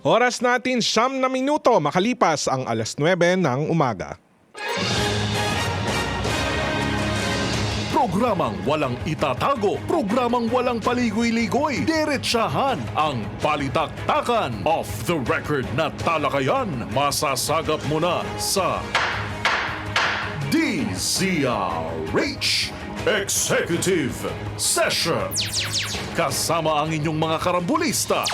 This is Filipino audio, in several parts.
Oras natin 9 na minuto makalipas ang alas 9 ng umaga. Programang walang itatago, programang walang paligoy-ligoy, diretsahan ang balitaktakan. Off the record na talakayan, masasagap mo na sa DZRH Executive Session. Kasama ang inyong mga karambulista,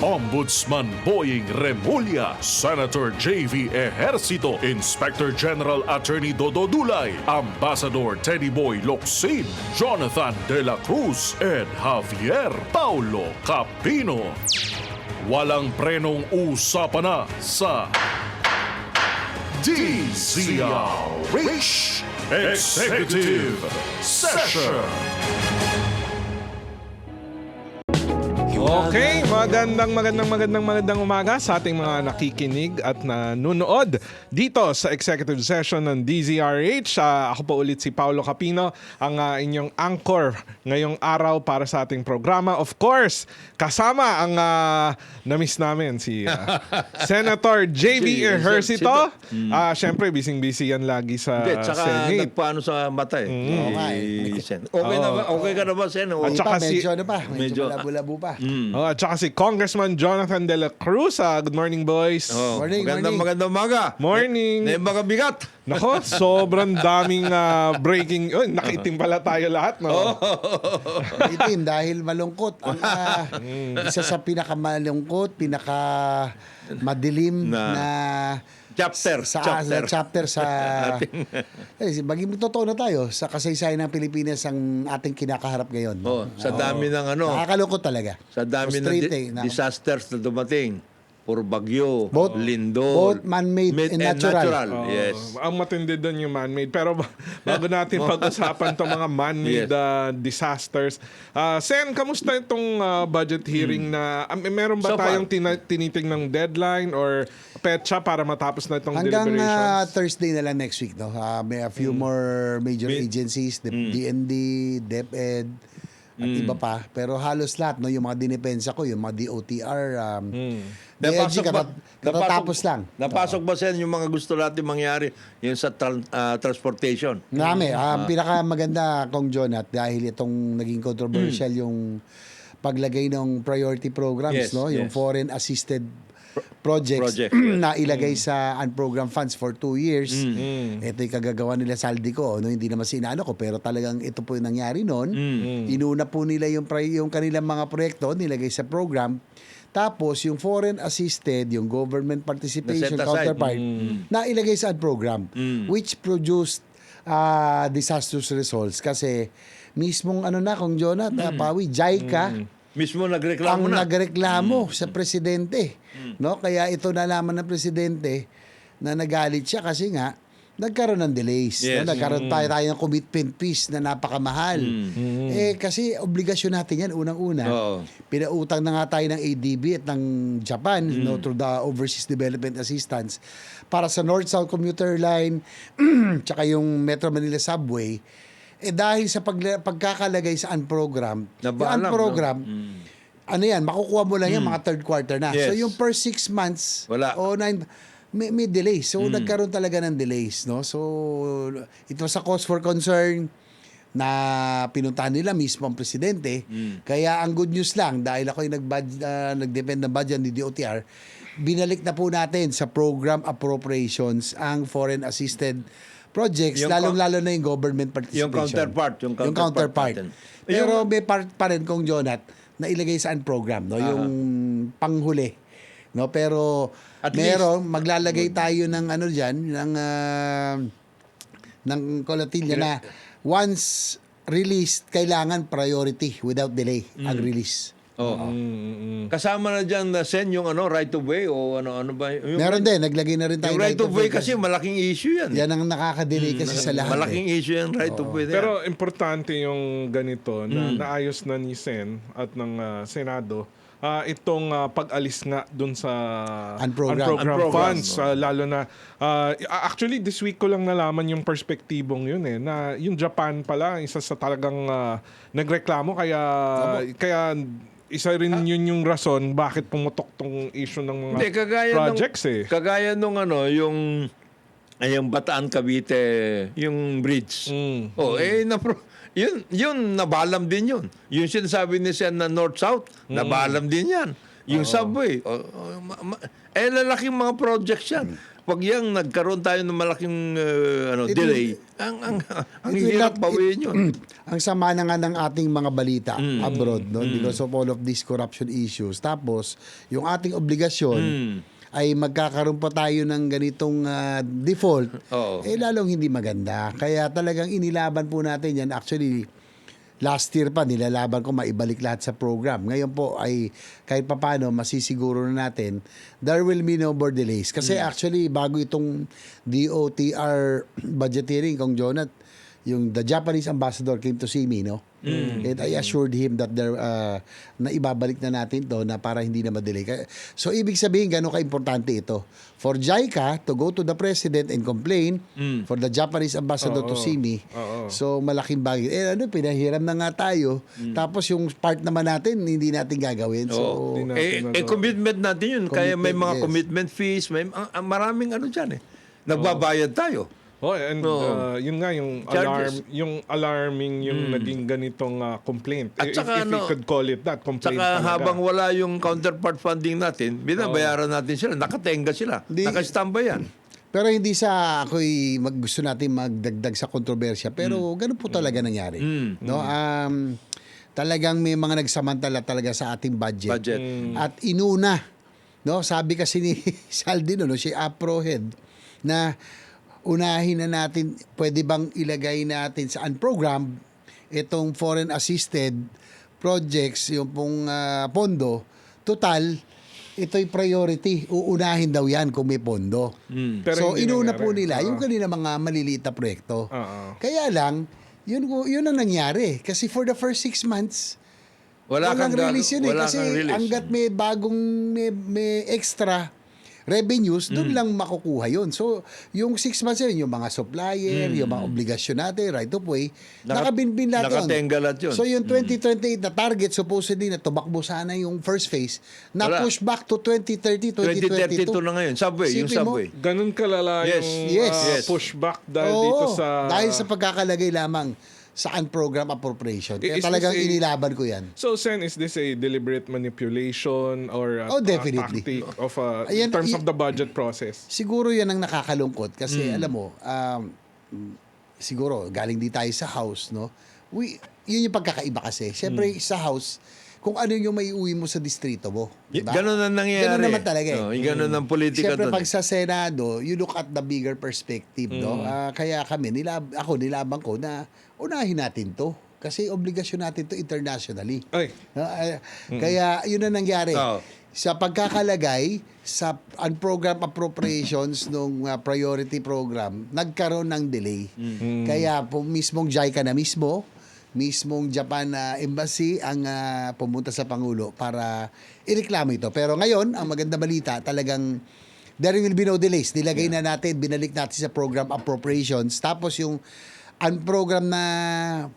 Ombudsman Boying Remulla, Senator JV Ejercito, Inspector General Attorney Dodo Dulay, Ambassador Teddy Boy Locsin, Jonathan De La Cruz, and Javier Paulo Capino. Walang prenong usapan na sa DZRH Executive Session. Okay, magandang umaga sa ating mga nakikinig at nanonood dito sa executive session ng DZRH. Ako po ulit si Paulo Capino, ang inyong anchor ngayong araw para sa ating programa. Of course, kasama ang na-miss namin si Senator JV Ejercito. Siyempre, busy-busy yan lagi sa Tsaka Senate. nagpaano sa mata eh. Oo nga Sen. Okay ka na ba, Sen? At saka medyo malabo-labo pa. At saka si Congressman Jonathan De La Cruz. Good morning, boys. Magandang umaga. Morning. Na yung mga bigat. Nako, sobrang daming breaking. Nakitim pala tayo lahat, no? Itim dahil malungkot. Ang isa sa pinakamalungkot, pinakamadilim na Chapter sa maging totoo na tayo sa kasaysayan ng Pilipinas ang ating kinakaharap ngayon. Sa dami ng Nakakalungkot talaga. Sa dami ng disasters na dumating. Puro bagyo, lindol. Both man-made and natural. Yes. Ang matindi doon yung man-made. Pero bago natin pag-usapan itong mga man-made disasters. Sen, kamusta itong budget hearing na meron ba So far, tayong tinitingnang deadline or petsa para matapos na itong Hanggang deliberations? Thursday na lang next week. No? May a few more major agencies, the DND, DepEd, at iba pa. Pero halos lahat, no, yung mga dinipensa ko, yung mga DOTR, katatapos lang. Napasok ba, Sen, yung mga gusto natin mangyari yung sa transportation? Marami. Ang pinakamaganda, Kong Jonat, dahil itong naging controversial yung paglagay ng priority programs, no? Yung foreign assisted projects na ilagay sa unprogrammed funds for 2 years. Ito yung kagagawa nila Saldico, no? Hindi naman sinano ko, pero talagang ito po yung nangyari noon. Inuna po nila yung kanilang mga proyekto, nilagay sa program. Tapos yung foreign assisted, yung government participation counterpart, na ilagay sa program, which produced disastrous results. Kasi mismong Kong Jonat, Pawi, JICA, Mismo nagreklamo ang nagreklamo sa presidente. No? Kaya ito nalaman ng presidente na nagalit siya kasi nga nagkaroon ng delays. Yes. No? Nagkaroon tayo ng commitment fees na napakamahal. Kasi obligasyon natin yan unang-una. Pinautang na nga tayo ng ADB at ng Japan no, through the Overseas Development Assistance para sa North-South Commuter Line tsaka yung Metro Manila Subway. Dahil sa pagkakalagay sa unprogram, makukuha mo lang yan mga third quarter na. Yes. So yung per 6 months, wala. o 9, may delays. So nagkaroon talaga ng delays. No? So it was a cause for concern na pinuntahan nila mismo ang presidente. Kaya ang good news lang, dahil ako yung nag-depend ng budget ni DOTR, binalik na po natin sa program appropriations ang foreign assisted projects, lalong-lalo na yung government participation. Yung counterpart. Pero may part pa rin, Kong Jonat, na ilagay sa program, no? Yung panghuli. No? Pero maglalagay tayo ng ng kolatilya na once released, kailangan priority without delay ang release. Kasama na dyan, Sen, yung right of way o ano ba? Meron din, naglagay na rin tayo. Yung right of way kasi malaking issue yan. Yan ang nakaka-delay kasi sa lahat. Malaking issue yung right of way. Pero importante yung ganito na naayos na ni Sen at ng Senado itong pag-alis nga dun sa unprogrammed funds. Lalo na, actually this week ko lang nalaman yung perspektibong yun na yung Japan pala, isa sa talagang nagreklamo kaya isa rin yun yung rason bakit pumutok tong issue ng mga Hindi, projects Kagaya nung yung Bataan Cavite, yung bridge. Yun nabalam din yun. Yung sinasabi ni Sen na North-South, nabalam din yan. Yung subway. Lalaking mga projects yan. Pag yan, nagkaroon tayo ng malaking delay, ang hirap bawiin yun. Ang sama na nga ng ating mga balita abroad, no? Because of all of these corruption issues. Tapos, yung ating obligasyon, ay magkakaroon pa tayo ng ganitong default, lalong hindi maganda. Kaya talagang inilaban po natin yan. Actually, last year pa, nilalaban ko maibalik lahat sa program. Ngayon po ay kahit papano, masisiguro na natin, there will be no more delays. Kasi actually, bago itong DOTR budget hearing, Kong Jonat, the Japanese ambassador came to see me, no? And I assured him that na ibabalik na natin to na para hindi na madelay. So, ibig sabihin, gano'n ka-importante ito. For JICA to go to the president and complain, for the Japanese ambassador to see me, so malaking bagay. Pinahiram na nga tayo. Tapos yung part naman natin, hindi natin gagawin. So, commitment natin yun. Kaya may mga commitment fees, may maraming dyan Nagbabayad tayo. And yun nga yung alarming yung naging ganitong complaint. At saka, if we could call it that, complaint saka talaga. habang wala yung counterpart funding natin, binabayaran natin sila, nakatenga sila, nakastambay yan. Pero hindi ako'y gusto natin magdagdag sa kontrobersya. Pero ganun po talaga nangyari. No? Talagang may mga nagsamantala talaga sa ating budget. At inuna. No? Sabi kasi ni Saldino, si APRO head, na unahin na natin, pwede bang ilagay natin sa program itong foreign assisted projects, yung pong pondo, total, ito'y priority. Uunahin daw yan kung may pondo. Pero So, hindi inuna nangyari. po nila yung kanina mga maliliit na proyekto. Kaya lang, yun ang nangyari. Kasi for the first 6 months, walang release yun kasi hanggat may bagong, may extra revenues, doon lang makukuha yun. So, yung 6 months yun, yung mga supplier, yung mga obligasyon natin, right of way, nakabinbin lahat yun. Nakatenga lahat yun. So, yung 2028 na target, supposedly, na tumakbo sana yung first phase, na-push back to 2030, 2022. 2032 na ngayon. Subway, yung Isipin mo, subway. Ganun kalala yung Yes. pushback dahil dito sa... dahil sa pagkakalagay lamang sa unprogram appropriation. Kaya Is talagang this inilaban ko yan. So, Sen, is this a deliberate manipulation or a Definitely. tactic of in Ayan, terms of the budget process? Siguro yan ang nakakalungkot kasi alam mo, siguro galing di tayo sa house, no? Yun yung pagkakaiba kasi. Siyempre sa house, kung ano yung may uwi mo sa distrito mo. Diba? Ganun ang nangyayari. Ganun naman talaga Ganun ang politika Siyempre doon. pag sa Senado, you look at the bigger perspective, no? Kaya kami, nilabang ko na unahin natin to. Kasi obligasyon natin to internationally. Ay. Kaya yun ang nangyari. Sa pagkakalagay sa program appropriations nung priority program, nagkaroon ng delay. Kaya po mismong JICA na mismong Japan Embassy ang pumunta sa Pangulo para ireklamo ito. Pero ngayon, ang maganda balita, talagang there will be no delays. Nilagay na natin, binalik natin sa program appropriations. Tapos yung unprogram na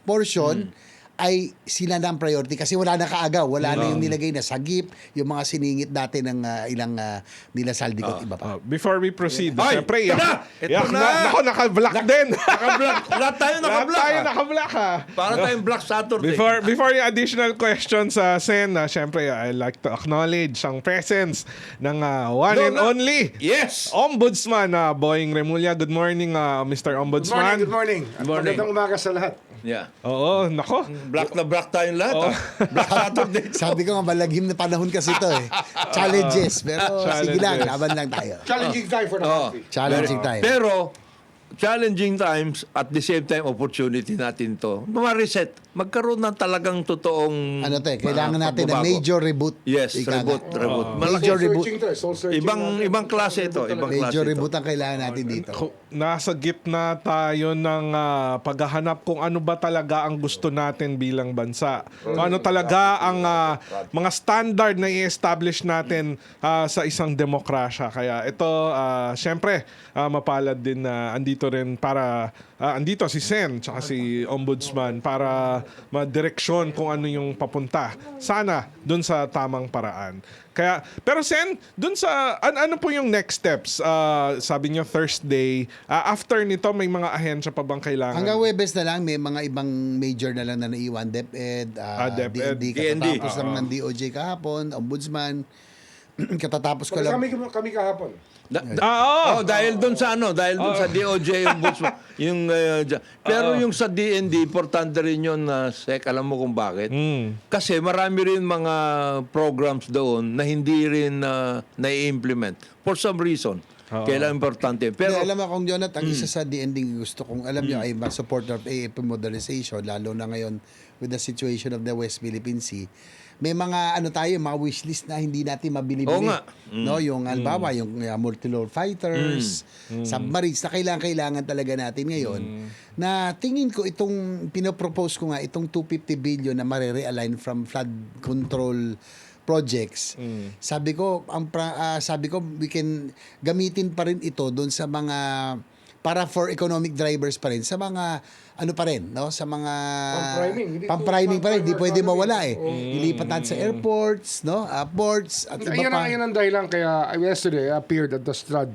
portion ay sila na ang priority kasi wala na kaagaw. Wala na yung nilagay na sagip, yung mga siningit dati ng ilang nila Saldikot, iba pa. Before we proceed, Ay, siyempre, ito na! Ako, naka-block din. Naka-block. Lahat tayo naka-block. Lahat tayo naka-block, ha? Para tayong Black Saturday. Before yung additional questions sa Sen, syempre, I like to acknowledge ang presence ng one and only Yes! Ombudsman, Boying Remulla. Good morning, Mr. Ombudsman. Good morning. Good morning. Magandang umaga sa lahat. Yeah. Oo, nako. Black na black tayong lahat. Black Saturday. Sabi ko nga, malagim na panahon kasi ito eh. Challenges. Pero sige lang, Challenges. laban lang tayo. Challenging time for the country. Challenging time. Pero, challenging times, at the same time, opportunity natin to. Ma-reset. Magkaroon ng talagang totoong Ano to eh, kailangan natin ng pagbabago. major reboot. Yes, Ika nga. reboot. Major reboot. Searching to, soul searching natin. Ibang klase ito. Ibang klase Major ito. reboot ang kailangan natin dito. Nasa gitna tayo ng paghahanap kung ano ba talaga ang gusto natin bilang bansa. Kung ano talaga ang mga standard na i-establish natin sa isang demokrasya. Kaya ito, syempre, mapalad din na andito andito rin para andito si Sen tsaka si Ombudsman para madireksyon kung ano yung papunta. Sana dun sa tamang paraan. Kaya pero Sen, dun sa ano po yung next steps? Sabi niyo Thursday. After nito may mga ahensya pa bang kailangan? Hanggang Webes na lang, may mga ibang major na lang na naiwan. DepEd, DepEd. DND, katatapos lang ng DOJ kahapon, Ombudsman, katatapos ko lang. Kami kahapon. Dahil doon sa sa DOJ yung pero yung sa DND importante rin yun na alam mo kung bakit? Kasi marami rin mga programs doon na hindi rin na-implement for some reason. Kailangan importante. Pero Alam mo kung Jonathan, ang isa sa DND gusto kong alam nyo ay supporter of AFP modernization, lalo na ngayon with the situation of the West Philippine Sea. May mga mga wishlist na hindi natin mabili-bili. Oo nga. No, yung halimbawa, yung multi-role fighters, submarines na kailangan talaga natin ngayon. Na tingin ko itong pinopropose ko nga itong 250 billion na mare-realign from flood control projects. Sabi ko we can gamitin pa rin ito doon sa mga para for economic drivers pa rin sa mga pa rin, no, sa mga pang-priming pa rin, hindi pwede mawala ilipat natin sa airports, no, ports at iba pa. Yan ang dahilan kaya yesterday I appeared at the Strad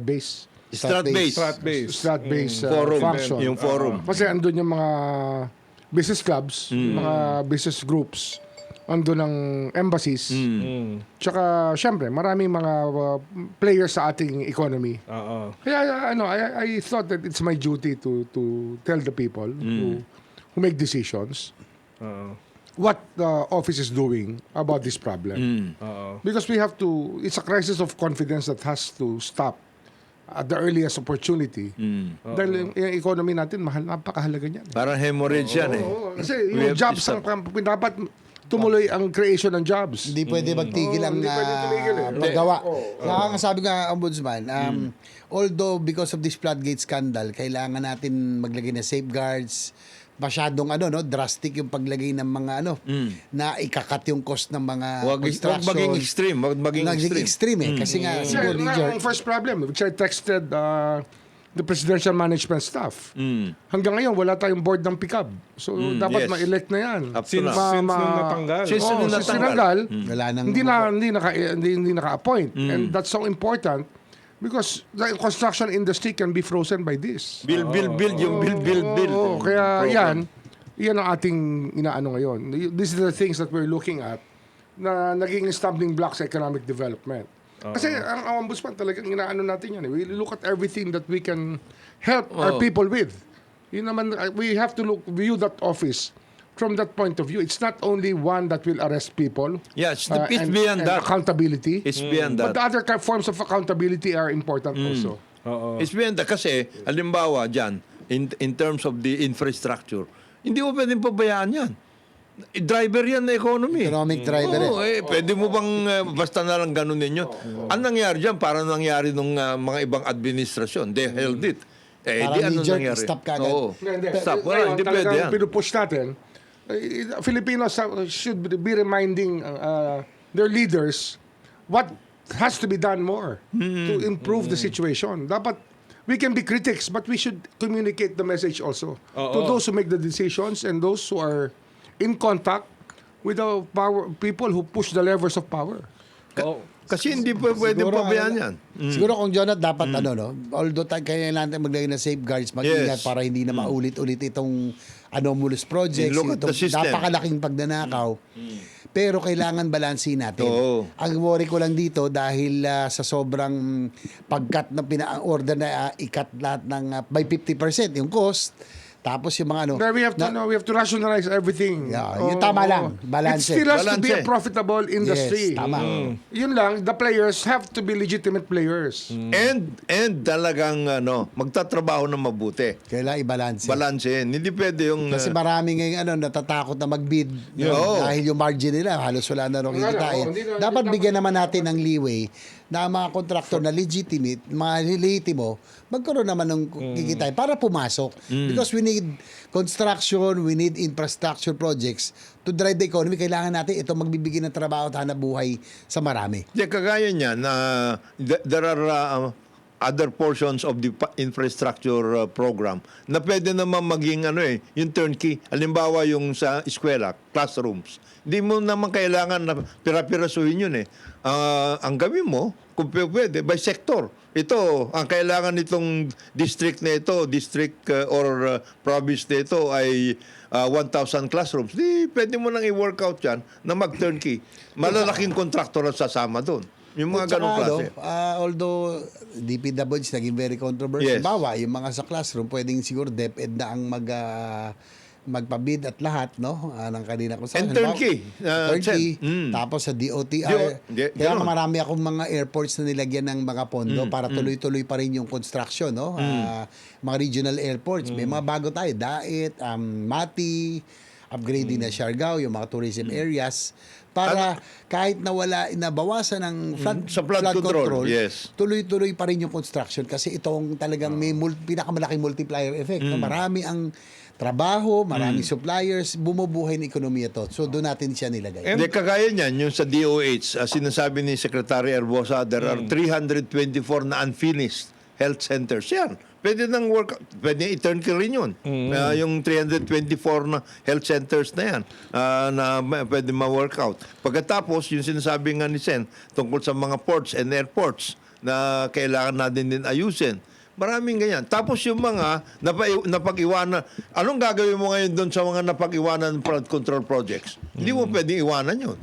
base. Strat-based forum, function. yung forum. Kasi andun yung mga business clubs, yung mga business groups, andun ng embassies. Tsaka, syempre, maraming mga players sa ating economy. Kaya, I thought that it's my duty to tell the people who make decisions what the office is doing about this problem. Because we have to, it's a crisis of confidence that has to stop at the earliest opportunity. Dahil yung economy natin, napakahalaga niyan. parang hemorrhage yan eh. Kasi We yung have jobs, to stop. dapat tumuloy ang creation ng jobs. Hindi pwede magtigil ang hindi pwede tumigil paggawa. Kaya nga sabi nga, Ombudsman, although because of this floodgate scandal, kailangan natin maglagay ng safeguards, masyadong drastic yung paglagay ng mga na ikakat yung cost ng mga Wag construction. maging extreme. Wag maging extreme. Kasi nga, Kasi siguro, ang first problem, which I texted the presidential management staff. Hanggang ngayon, wala tayong board ng PICAB. So, dapat Yes. ma-elect na yan. Up to Since now. nung natanggal. Since nung Since natanggal. tinanggal, wala nang hindi naka-appoint. And that's so important because the construction industry can be frozen by this. Build yung build. Oo, kaya yan ang ating inaano ngayon. These are the things that we're looking at na naging stumbling blocks sa economic development. Kasi ang ombudsman talagang inaano natin yan. We look at everything that we can help our people with. Yun naman, we have to view that office from that point of view. It's not only one that will arrest people. Yes, it's beyond and that. accountability. It's beyond But that. the other forms of accountability are important also. It's beyond that. Kasi, halimbawa dyan, in terms of the infrastructure, hindi mo pwedeng pabayaan yan. Driver yan na economy. economic driver. Oo, pwede mo bang basta na lang ganun ninyo? Ang nangyari dyan, parang nangyari nung mga ibang administrasyon. They held it. Parang Di ano knee-jerk, nangyari? stop ka agad. Oo. Hindi. Stop. Wala, hindi pwede Talagang yan. pinupush natin. Filipinos should be reminding their leaders what has to be done more to improve the situation. Dapat we can be critics, but we should communicate the message also to those who make the decisions and those who are in contact with the people who push the levers of power. Kasi hindi pa pwedeng pabayaan yan. Siguro kung Jonat, dapat although kaya natin maglagay ng safeguards, mag-ingat Yes. para hindi na maulit-ulit itong anomalous projects, Look at the itong system. napakalaking pagnanakaw. Pero kailangan balansin natin. Oo. Ang worry ko lang dito dahil sa sobrang pagkat na pina-order na ikat lahat ng by 50% yung cost. Tapos yung mga We have to rationalize everything. Yeah, yung tama lang, balance. It still has to be a Balance. profitable industry. Yes, tama. Yun lang, the players have to be legitimate players. And talagang magtatrabaho ng mabuti. Kailangan i-balance. Balansehin. Hindi pwede yung... Kasi marami ngayon natatakot na mag-bid Oo. dahil yung margin nila halos wala na rin kikitain. Dapat bigyan naman natin ng leeway na mga kontraktor na legitimate, mga legitimo, magkaroon naman ng kikitain para pumasok. Because we need construction, we need infrastructure projects to drive the economy. Kailangan natin ito magbibigay ng trabaho at hanap buhay sa marami. Kagaya niyan na there are other portions of the infrastructure program na pwede naman maging yung turnkey. Halimbawa yung sa eskwela, classrooms. Hindi mo naman kailangan na pira-pirasuhin yun eh. Ang gawin mo, kung pwede, by sector. Ito, ang kailangan nitong district na ito, or province na ito ay 1,000 classrooms. Di, pwede mo nang i-work out yan na mag-turnkey. Malalaking kontraktor ang sasama doon. Yung mga ganong klase. Although DPWH naging very controversial. Yes. Bawa, yung mga sa classroom, pwedeng siguro DepEd na ang magpabid at lahat, no? Ng kanina ko sa And turnkey. turnkey. Sen. Tapos sa DOTR. Kaya Ganon. marami akong mga airports na nilagyan ng mga pondo para tuloy-tuloy pa rin yung construction, no? Mga regional airports. May mga bago tayo. Daet, Mati, upgrading na Siargao, yung mga tourism areas. Para kahit nabawasan ng Sa flood control, yes. tuloy-tuloy pa rin yung construction kasi itong talagang may pinakamalaking multiplier effect. No? Marami ang trabaho, maraming suppliers, bumubuhay ng ekonomiya to. So doon natin siya nilagay. Hindi, kagaya niyan, yung sa DOH, sinasabi ni Secretary Erbosa, there are 324 na unfinished health centers. Yan. Pwede nang pwede i-turnkey rin yun. Yung 324 na health centers na yan, na pwede ma-work out. Pagkatapos, yung sinasabi nga ni Sen, tungkol sa mga ports and airports na kailangan natin din ayusin. Maraming ganyan. Tapos yung mga napag-iwanan, anong gagawin mo ngayon doon sa mga napag-iwanan flood control projects? Hindi mo pwedeng iwanan yun.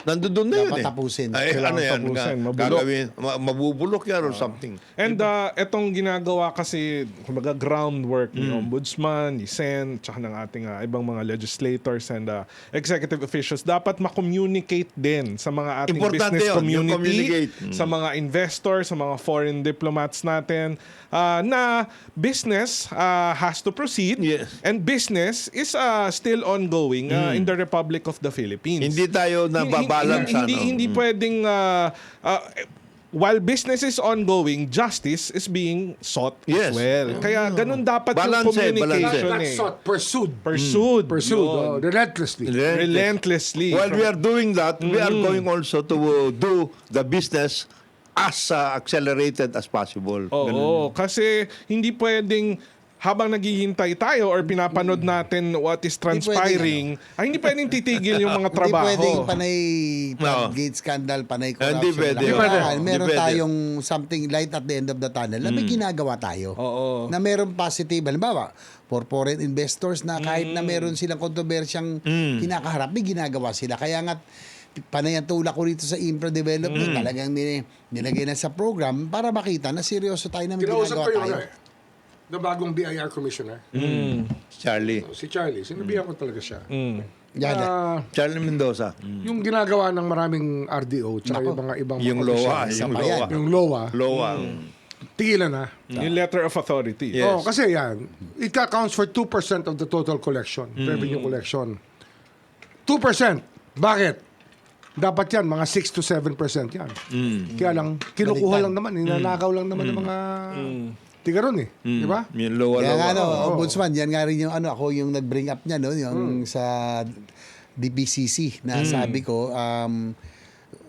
Nandun na yun Dapat eh. tapusin. Ay, Kailangan ano yan? tapusin, mabulok. Gagawin, mabubulok yan or something. And etong ginagawa kasi, kumbaga groundwork ni Ombudsman, ni Sen, tsaka ng ating ibang mga legislators and executive officials, dapat ma-communicate din sa mga ating Importante business yun, yung community, communicate. sa mga investors, sa mga foreign diplomats natin, na business has to proceed Yes. and business is still ongoing in the Republic of the Philippines. Hindi tayo nababalance. Hindi pwedeng while business is ongoing, justice is being sought Yes. as well. Kaya ganun dapat Balance, yung communication Not eh. sought, pursued. Pursued. Pursued, relentlessly. Relentlessly. While we are doing that, we are going also to do the business as accelerated as possible. Oo, kasi hindi pwedeng habang naghihintay tayo or pinapanood natin what is transpiring, hindi pwedeng titigil yung mga trabaho. Hindi pwedeng panay floodgate scandal, panay corruption. Hindi pwede. Kailangan Hindi meron pwede. tayong something light at the end of the tunnel na may ginagawa tayo. Oo. Na meron positive. Halimbawa, for foreign investors na kahit na meron silang kontrobersyang kinakaharap, may ginagawa sila. Kaya nga, panay ang tulak ko rito sa infra development, talagang nilagay na sa program para makita na seryoso tayo na may Kinausap ginagawa ko yung tayo. na bagong BIR commissioner, Charlie. si Charlie. Sinabihan ko talaga siya. Yan. Charlie Mendoza. Yung ginagawa ng maraming RDO tsaka yung mga ibang Yung mga LOA. officials, Yung pa LOA. yan. yung LOA, LOA. tigilan na. Yung letter of authority. Yes. Oh, kasi yan, it accounts for 2% of the total collection, revenue collection. 2%. Bakit? Dapat yan, mga 6 to 7% yan. Kaya lang, kinukuha lang naman, ninanakaw lang naman ng mga tigaron eh. Di ba? Yung LOA. Kaya nga, LOA. Ombudsman, yan nga rin yung ako yung nag-bring up niya, no? Yung sa DPCC na sabi ko,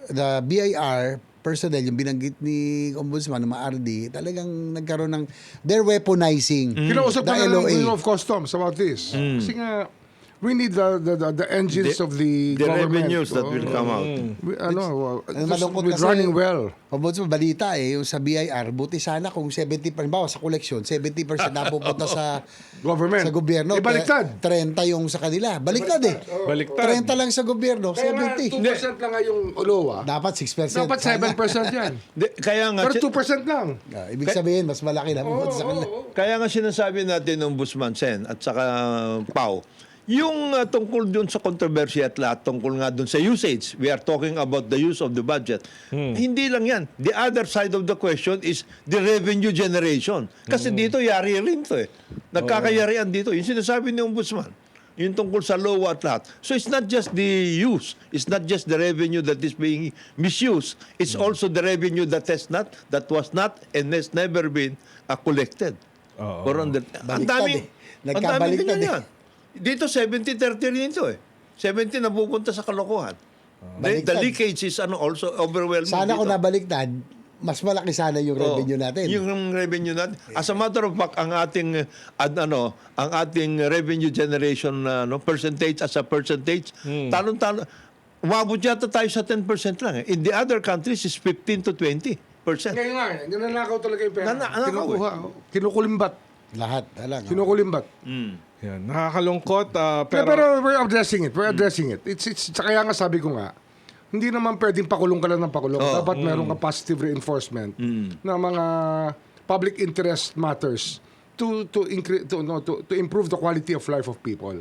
the BIR personnel, yung binanggit ni Ombudsman, ng mga RD, talagang nagkaroon ng, they're weaponizing Kinausap the ko na ng LOA. Bureau of Customs about this. Kasi nga, we need the engines of the The government. revenues that will come out. Malungkot with kasi, running well. Ombudsman, balita yung sa BIR, buti sana kung 70%, bawa sa koleksyon, 70% napupunta sa Government. sa gobyerno. Baliktad. 30 yung sa kanila. Baliktad eh. Baliktad. 30 lang sa gobyerno, Kaya nga, 70. 2% lang nga yung OLOA. Dapat 6%. Dapat 7% yan. Kaya nga, Pero 2% lang. Ibig sabihin, mas malaki na pupunta sa kanila. kaya nga sinasabi natin ng Ombudsman Sen at saka Pau, yung tungkol dun sa controversy at lahat, tungkol nga dun sa usage, we are talking about the use of the budget. Hindi lang yan. The other side of the question is the revenue generation. Kasi dito, yari rin to eh. Nagkakayarian dito. Yung sinasabi ni Ombudsman, yung tungkol sa LOA at lahat. So it's not just the use, it's not just the revenue that is being misused, it's also the revenue that was not and has never been collected. Ang Baliktad daming, eh. ang daming Nagkabaliktad ganyan eh. yan. Dito 70-30 rin ito eh. 70 napupunta sa kalokohan. The Baliktad. leakage is also overwhelming. Sana kung dito. nabaliktad, mas malaki sana yung revenue natin. Yung revenue natin. As a matter of fact, ang ating ang ating revenue generation percentage as a percentage, talon-talon, umabot yata tayo sa 10% lang. In the other countries is 15 to 20%. Ngayon nga, nananakaw talaga yung pera. Nanakaw, Kinukuha, kinukulimbat. Lahat. Alam. Kinukulimbat. Yan, nakakalungkot Pero we're addressing it. We're addressing it. It's kaya nga sabi ko nga, hindi naman pwedeng pakulong ka lang ng pakulong. Dapat meron ka positive reinforcement ng mga public interest matters to improve the quality of life of people.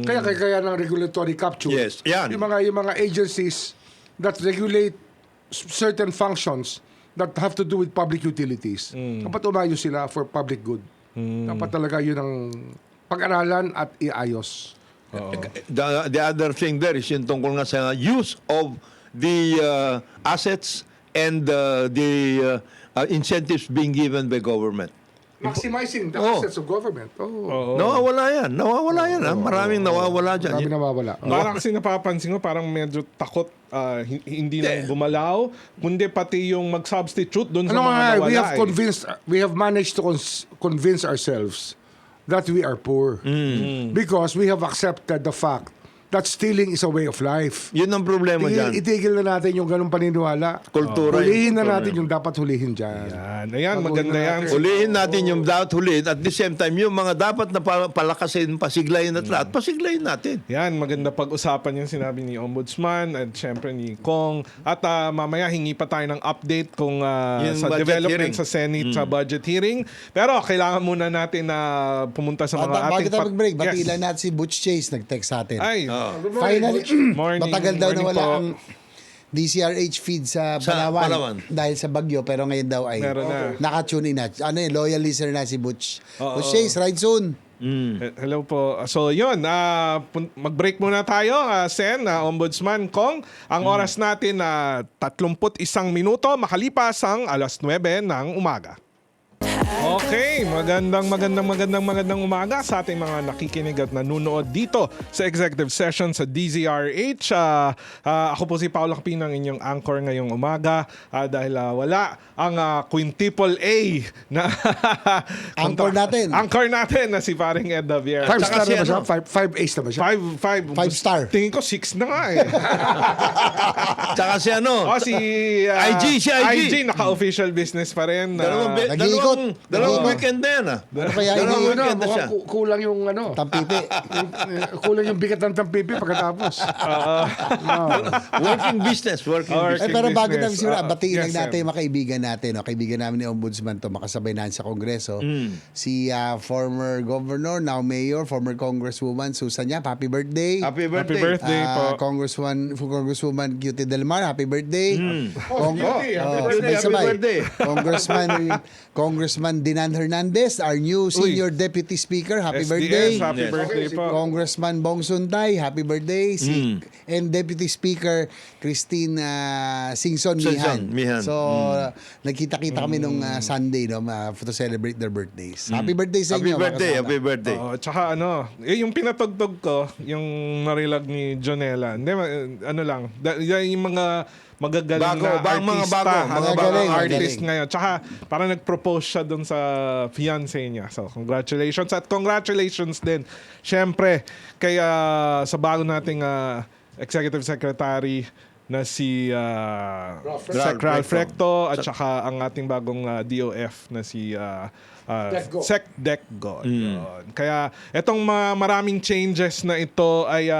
Kaya ng regulatory capture. Yes, yan. Yung mga agencies that regulate certain functions that have to do with public utilities. Dapat umayos sila for public good. Dapat talaga yun ang pag-aralan at iayos. The other thing there is yung tungkol nga sa use of the assets and the incentives being given by government. Maximizing the assets of government. Nawawala yan. Maraming nawawala dyan. Marami nawawala. Parang kasi napapansin ko, parang medyo takot hindi lang gumalaw, kundi pati yung mag-substitute doon sa Ano mga nga, nawala. we have managed to convince ourselves that we are poor. Because we have accepted the fact that stealing is a way of life. Yun ang problema dyan. Itigil na natin yung ganung paniniwala. Kultura. Hulihin na natin yung dapat hulihin dyan. Ayan, maganda yan. Ulihin natin yung dapat hulihin at the same time yung mga dapat na palakasin, pasiglayin at lahat, pasiglayin natin. Yan, maganda pag-usapan yung sinabi ni Ombudsman at syempre ni Kong. At mamaya hingi pa tayo ng update kung sa budget development hearing. sa Senate sa budget hearing. Pero kailangan muna natin na pumunta sa mga Bago ating... tayo mag-break, Yes. batilan natin si Butch Chase, nag-text sa atin. Ay, Finally, Morning. matagal daw Morning nawala po. ang DCRH feed sa Sa Palawan, Palawan. dahil sa bagyo, pero ngayon daw ay Meron na. naka-tune in na. Loyal listener na si Butch. Butch Chase, ride soon. Hello po. So yun, mag-break muna tayo, Sen, Ombudsman Kong. Ang oras natin na 31 minuto makalipas ang alas 9 ng umaga. Okay, magandang umaga sa ating mga nakikinig at nanunood dito sa executive session sa DZRH. Ako po si Paolo Capino, ang inyong anchor ngayong umaga dahil wala ang quintuple A na Anchor natin. Anchor natin na si paring Ed Davier. 5 Tsaka star si na ba siya? ano? 5 ace na ba siya? 5 star. Tingin ko 6 na nga eh. Tsaka si Si IG. IG naka-official business pa rin. Nag-iikot. Dalawang weekend na yan Ano kaya Dalawang ini- weekend na siya. Kulang yung Tampipi. kulang yung bigat ng tampipi pagkatapos. Working business. Pero bago namin business. siguro, batiin lang Yes, natin yung mga kaibigan natin. Kaibigan namin ni Ombudsman to, makasabay natin sa Kongreso. Si former governor, now mayor, former congresswoman Susan Yap, happy birthday. Happy Happy birthday. birthday po. Congresswoman Cutie Del Mar, happy birthday. Cutie, happy birthday, happy sabay. birthday. Congressman Dinan Hernandez, our new senior deputy speaker, happy SDS, birthday. happy Yes. birthday po. Congressman Bong Sunday, happy birthday. And Deputy Speaker Christine Singson Mihan. So, nagkita-kita kami nung Sunday to celebrate their births. Happy birthday sa Happy inyo. mga birthday. kasama. Happy birthday. Tsaka yung pinatugtog ko, yung narilag ni Jonella. Hindi, yung mga magagaling na Mga bagong artist magaling. ngayon. Tsaka parang nag-propose siya dun sa fiancé niya. So, congratulations. At congratulations din, syempre, kaya sa bago nating Executive Secretary na si Ralph Recto at saka ang ating bagong DOF na si Decgo. Sec Decgo. Yun. Kaya etong maraming changes na ito ay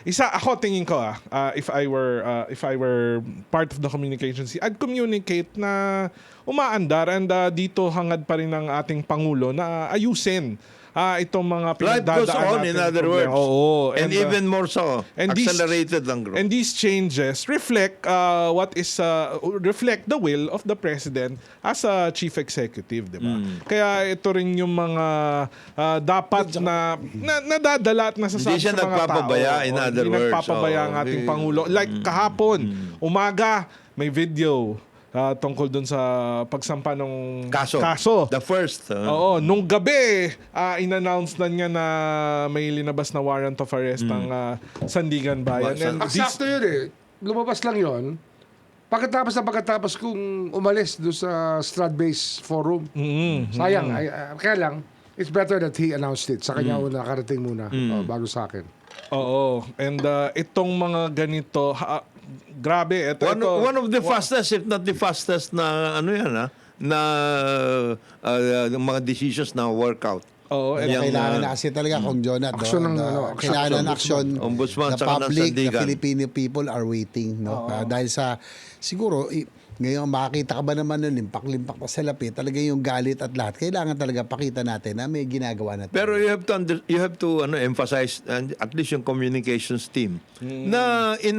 ako tingin ko if I were part of the communications, I'd communicate na umaandar and dito hangad pa rin ng ating pangulo na ayusin itong mga Life goes pinagdadaan on, natin in other problema. words. Oo. And even more so, and these- accelerated ang growth. And these changes reflect reflect the will of the president as a chief executive, di ba? Kaya ito rin yung mga dapat na nadadala at nasasabi Hindi siya sa mga nagpapabaya, tao. in Oo, other hindi words. nagpapabaya ang Oo. ating pangulo. Like kahapon, umaga, may video tungkol dun sa pagsampa ng kaso. The first. Oo, nung gabi, in-announce na niya na may linabas na warrant of arrest ang Sandigan Bayan. And this, Eksakto yun eh. Lumabas lang yun. pagkatapos kung umalis doon sa Stradbase Forum. Sayang. Kaya lang, it's better that he announced it. Sa kanya una, nakarating muna bago sa akin. Oo. And itong mga ganito, grabe. One of the fastest, if not the fastest na ano yan, na mga decisions na workout. Oo. Pero kailangan na kasi talaga kung Jonat. Action ng, kailangan ng action. Ombudsman, The saka ng public, the sandigan. Filipino people are waiting. No? Dahil sa, siguro, ngayon makakita ka ba naman nun, limpak-limpak pa sa lapi, talaga yung galit at lahat. Kailangan talaga pakita natin na may ginagawa natin. Pero you have to emphasize at least yung communications team na in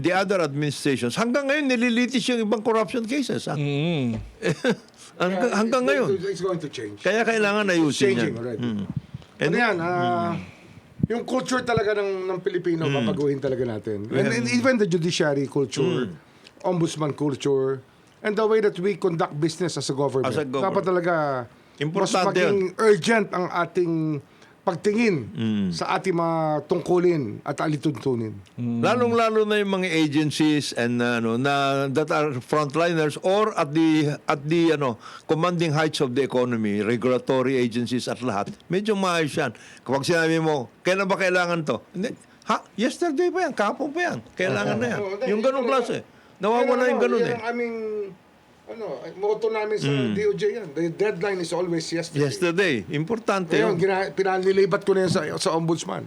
the other administrations hanggang ngayon nililitis yung ibang corruption cases. Hanggang ngayon. It's going to change. Kaya kailangan ayusin Changing yan. already. Ano yan, yung culture talaga ng Pilipino, papaguhin talaga natin. And even the judiciary culture, ombudsman culture, and the way that we conduct business as a government. As a government. Dapat talaga mas Importante maging urgent ang ating pagtingin sa ating mga tungkulin at alituntunin. Lalong-lalo na yung mga agencies and na that are frontliners or at the commanding heights of the economy, regulatory agencies at lahat. Medyo maayos yan. Kapag sinabi mo, kailan ba kailangan to? Hindi. Yesterday pa yan, kahapon pa yan. Kailangan na yan. Yung ganong klase. Nawawala yung ganon yan ang aming motto namin sa DOJ yan. The deadline is always yesterday. Yesterday. Importante Ngayon, yun. pinanilibat ko na yan sa ombudsman.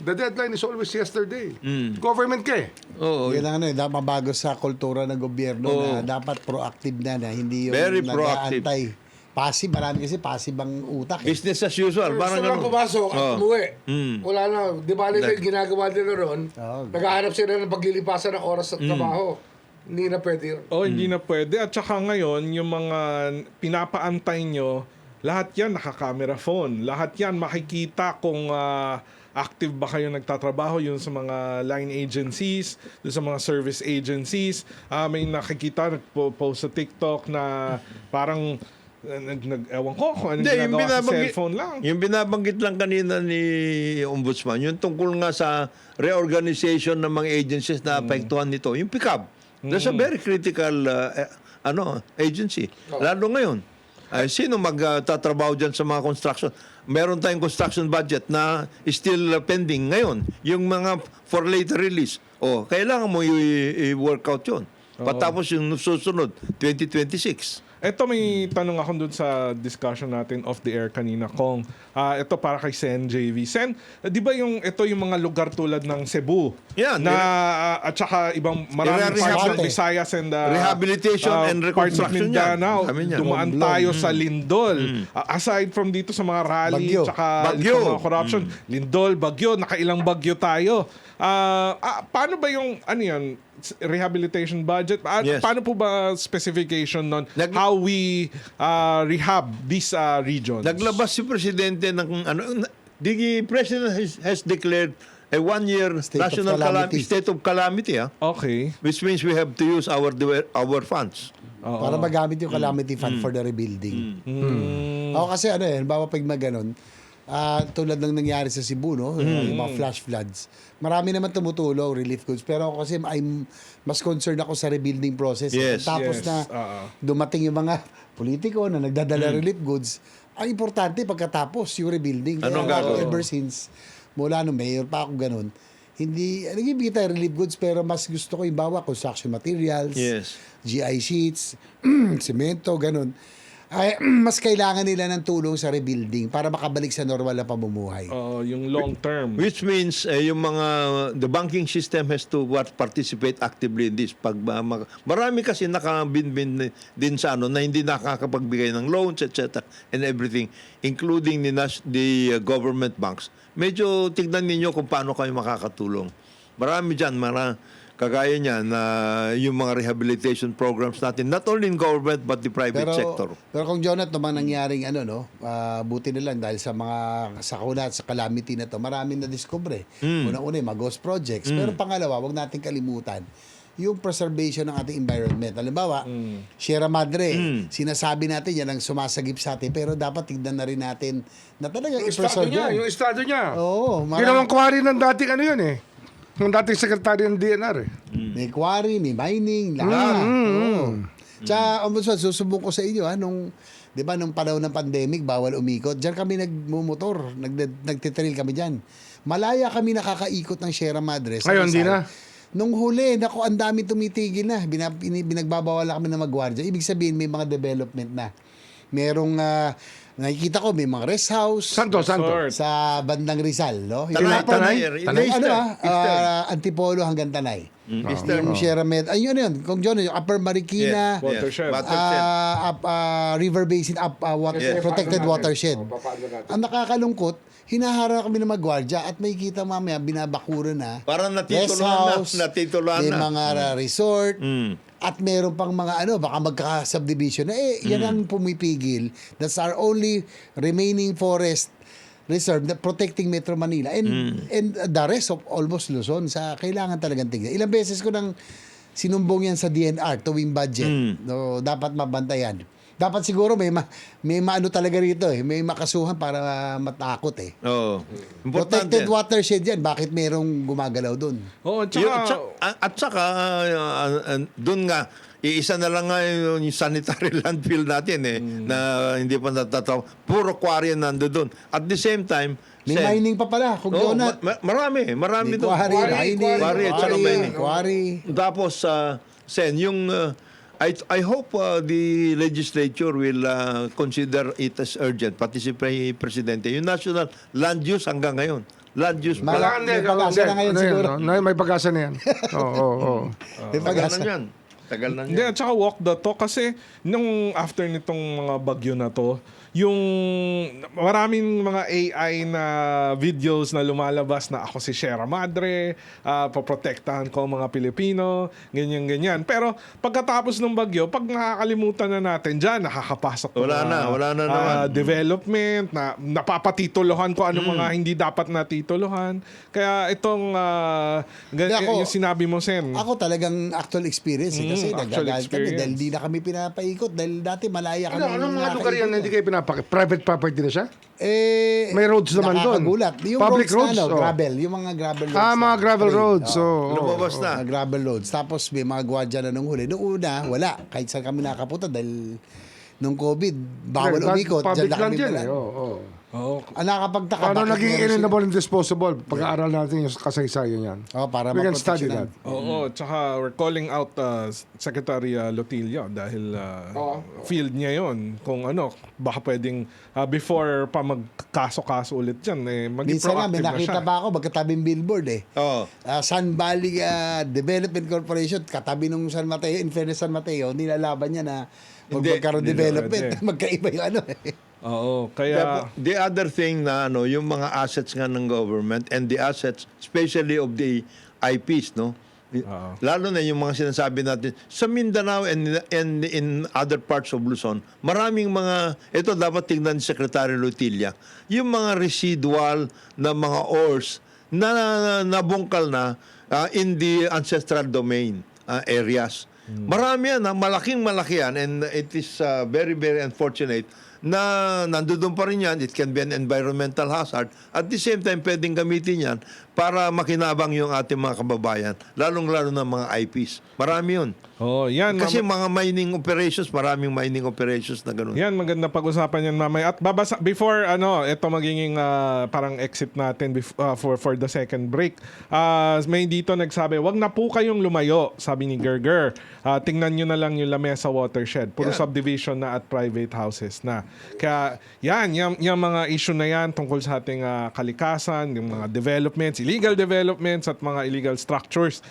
The deadline is always yesterday. Government ka eh. Oo. Yan ang dapat mabago sa kultura ng gobyerno na dapat proactive na hindi yung Very proactive. nag-aantay. Passive, marami kasi passive ang utak. Business as usual. Parang Gusto lang ganun. pumasok at umuwi. Wala na. Di ba nila yung ginagawa nila ron? Naghahanap sila ng paglilipasan ng oras sa trabaho. Hindi na pwede yun. Hindi na pwede. At saka ngayon, yung mga pinapaantay nyo, lahat yan naka-camera phone. Lahat yan makikita kung active ba kayo nagtatrabaho yun sa mga line agencies, dun sa mga service agencies. May nakikita, nagpo-post sa TikTok na parang ewan ko kung anong Hindi, ginagawa sa cellphone lang. Yung binabanggit lang kanina ni Ombudsman, yung tungkol nga sa reorganization ng mga agencies na apektuhan nito, yung pick-up. That's a very critical agency. Lalo ngayon. Sino magtatrabaho dyan sa mga construction? Meron tayong construction budget na still pending ngayon. Yung mga for later release. Kailangan mo i-work out yun. Patapos yung susunod, 2026. Ito may tanong ako dun sa discussion natin off the air kanina kung ito para kay Sen JV. Sen, di ba ito yung mga lugar tulad ng Cebu Yan, na at saka ibang maraming parts ng Visayas and Rehabilitation and parts of reconstruction yan. Mindanao. Kami yan. Dumaan tayo sa Lindol. Aside from dito sa mga rally Bagyo. tsaka Bagyo. sa mga corruption, Lindol, Bagyo, nakailang Bagyo tayo. Paano ba yung rehabilitation budget? Yes. Paano po ba specification nun? How we rehab these regions? Naglabas si Presidente ng the President has declared a one-year State of national calamity. state of calamity, Okay. which means we have to use our funds. Para magamit yung calamity fund for the rebuilding. Kasi bawa pag maganon, tulad ng nangyari sa Cebu, yung mga flash floods, marami naman tumutulong, relief goods. Pero ako kasi I'm mas concerned ako sa rebuilding process. Yes, Tapos yes. na dumating yung mga politiko na nagdadala relief goods, ang importante pagkatapos yung rebuilding. Anong Kaya ako, gagawin? ever since, mula nung mayor pa ako ganun, hindi, nagbibigay tayo relief goods pero mas gusto ko yung bawa construction materials, Yes. GI sheets, semento, ganun. Ay, mas kailangan nila ng tulong sa rebuilding para makabalik sa normal na pamumuhay. Yung long term. Which means yung the banking system has to participate actively in this. Marami kasi nakabinbin din sa na hindi nakakapagbigay ng loans, etc. and everything, including the government banks. Medyo tignan ninyo kung paano kayo makakatulong. Marami dyan, kagaya niya na yung mga rehabilitation programs natin, not only in government but the private sector. Pero kung Jonat, naman nangyaring buti na lang dahil sa mga sakuna at sa calamity na to, maraming na-discover. Una-una yung mga ghost projects. Pero pangalawa, wag natin kalimutan yung preservation ng ating environment. Halimbawa, Sierra Madre, sinasabi natin yan ang sumasagip sa atin, pero dapat tignan na rin natin na talagang i-preserve yan. Yung estado niya. Oo, Ginawang quarry ng dating yun eh. Yung dating sekretary ng DNR eh. May quarry, may mining, lahat. Oo. Tsaka, Ombudsman, susubok ko sa inyo, di ba, nung panahon ng pandemic, bawal umikot. Diyan kami nagmumotor, nagtitrail kami dyan. Malaya kami nakakaikot ng Sierra Madre. Ngayon, hindi na. Nung huli, naku, ang dami tumitigil na. Binagbabawal na kami na magwardya. Ibig sabihin, may mga development na. Merong, nakikita ko, may mga rest house. Santo. Resort. Sa bandang Rizal, no? Tanay? Antipolo hanggang Tanay. Eastern. Yung Sierra Med, ayun yun, Kung John, yung Upper Marikina, Yes. Watershed. Watershed. River Basin, protected watershed. Ang nakakalungkot, hinaharap kami ng magwardya at makikita mamaya binabakuran na. Parang rest natituluan house, na. Natituluan may na. mga resort, at meron pang mga baka magka-subdivision na yan ang pumipigil. That's our only remaining forest reserve na protecting Metro Manila and the rest of almost Luzon sa kailangan talagang tignan. Ilang beses ko nang sinumbong yan sa DNR tuwing budget. No, dapat mabantayan. Dapat siguro may maano talaga rito may makasuhan para matakot Oo. Protected Importante. watershed yan. Bakit merong gumagalaw doon? Oo, At saka, doon nga, iisa na lang nga yung sanitary landfill natin na hindi pa natataw. Puro quarry ang nando doon. At the same time, May mining pa pala. Kung Jonat. marami May doon. quarry, Quarry at saka mining. quarry. Tapos, Sen, yung I hope the legislature will consider it as urgent, pati si Presidente. Yung national land use hanggang ngayon. Land use pa. May pag-asa na ngayon siguro. May pag-asa na yan. Oo. May Tagal pag-asa. na yan. Tagal na Hindi, yan. at saka walk the talk kasi nung after nitong mga bagyo na to, yung maraming mga AI na videos na lumalabas na ako si Sierra Madre, poprotektahan ko ang mga Pilipino, ganyan-ganyan. Pero pagkatapos ng bagyo, pag nakakalimutan na natin dyan, nakakapasok Wala na naman. development, na napapatituluhan ko anong mga hindi dapat natituluhan. Kaya itong Hindi, ako- yung sinabi mo, Sen. Ako talagang actual experience kasi actual nagagalit kami experience. dahil di na kami pinapaikot dahil dati malaya kami. Anong mga lugar yan na hindi nakaikot. kayo private property na siya? May roads naman doon. Nakakagulat. Yung Public roads, roads, gravel. Yung mga gravel roads. Mga gravel roads. Lumabas na. Mga gravel roads. Tapos may mga gwardiya na nung huli. Noong una, wala. Kahit saan kami nakapunta dahil nung COVID, bawal umikot. Public Diyan na land kami yan pala. Oo. Nakakapagtaka. Paano bakit naging meron sila- inalienable and disposable? Pag-aaral natin yung kasaysayan yan. Para We can study that. Oo, tsaka we're calling out Secretary Lotilio dahil field niya yon kung baka pwedeng before pa magkaso-kaso ulit dyan, maging Minsan nga, may proactive na siya. nakita pa ako magkatabing billboard Oo. Sun Valley Development Corporation, katabi nung San Mateo, in fairness San Mateo, nilalaban niya na Hindi, magkaroon hindi development. pwede. Magkaiba yung Oo, kaya The other thing na yung mga assets nga ng government and the assets especially of the IPs, no? Lalo na yung mga sinasabi natin sa Mindanao and in other parts of Luzon, maraming mga ito dapat tingnan ni Secretary Lutilla, yung mga residual na mga ores na nabungkal na in the ancestral domain areas. Marami yan, malaking-malaki yan, and it is very, very unfortunate na nandoon pa rin yan. It can be an environmental hazard. At the same time, pwedeng gamitin yan para makinabang yung ating mga kababayan, lalong-lalo na mga IPs. Marami yun. yan Kasi mga mining operations, maraming mining operations na gano'n. yan maganda pag-usapan yan mamaya. At babasa before ito magiging parang exit natin for the second break. May dito nagsabi, wag na po kayong lumayo, sabi ni Gerger. Tingnan nyo na lang yung Lamesa Watershed. Puro subdivision na at private houses na. Kaya yung mga issue na yan tungkol sa ating kalikasan, yung mga developments, illegal developments at mga illegal structures.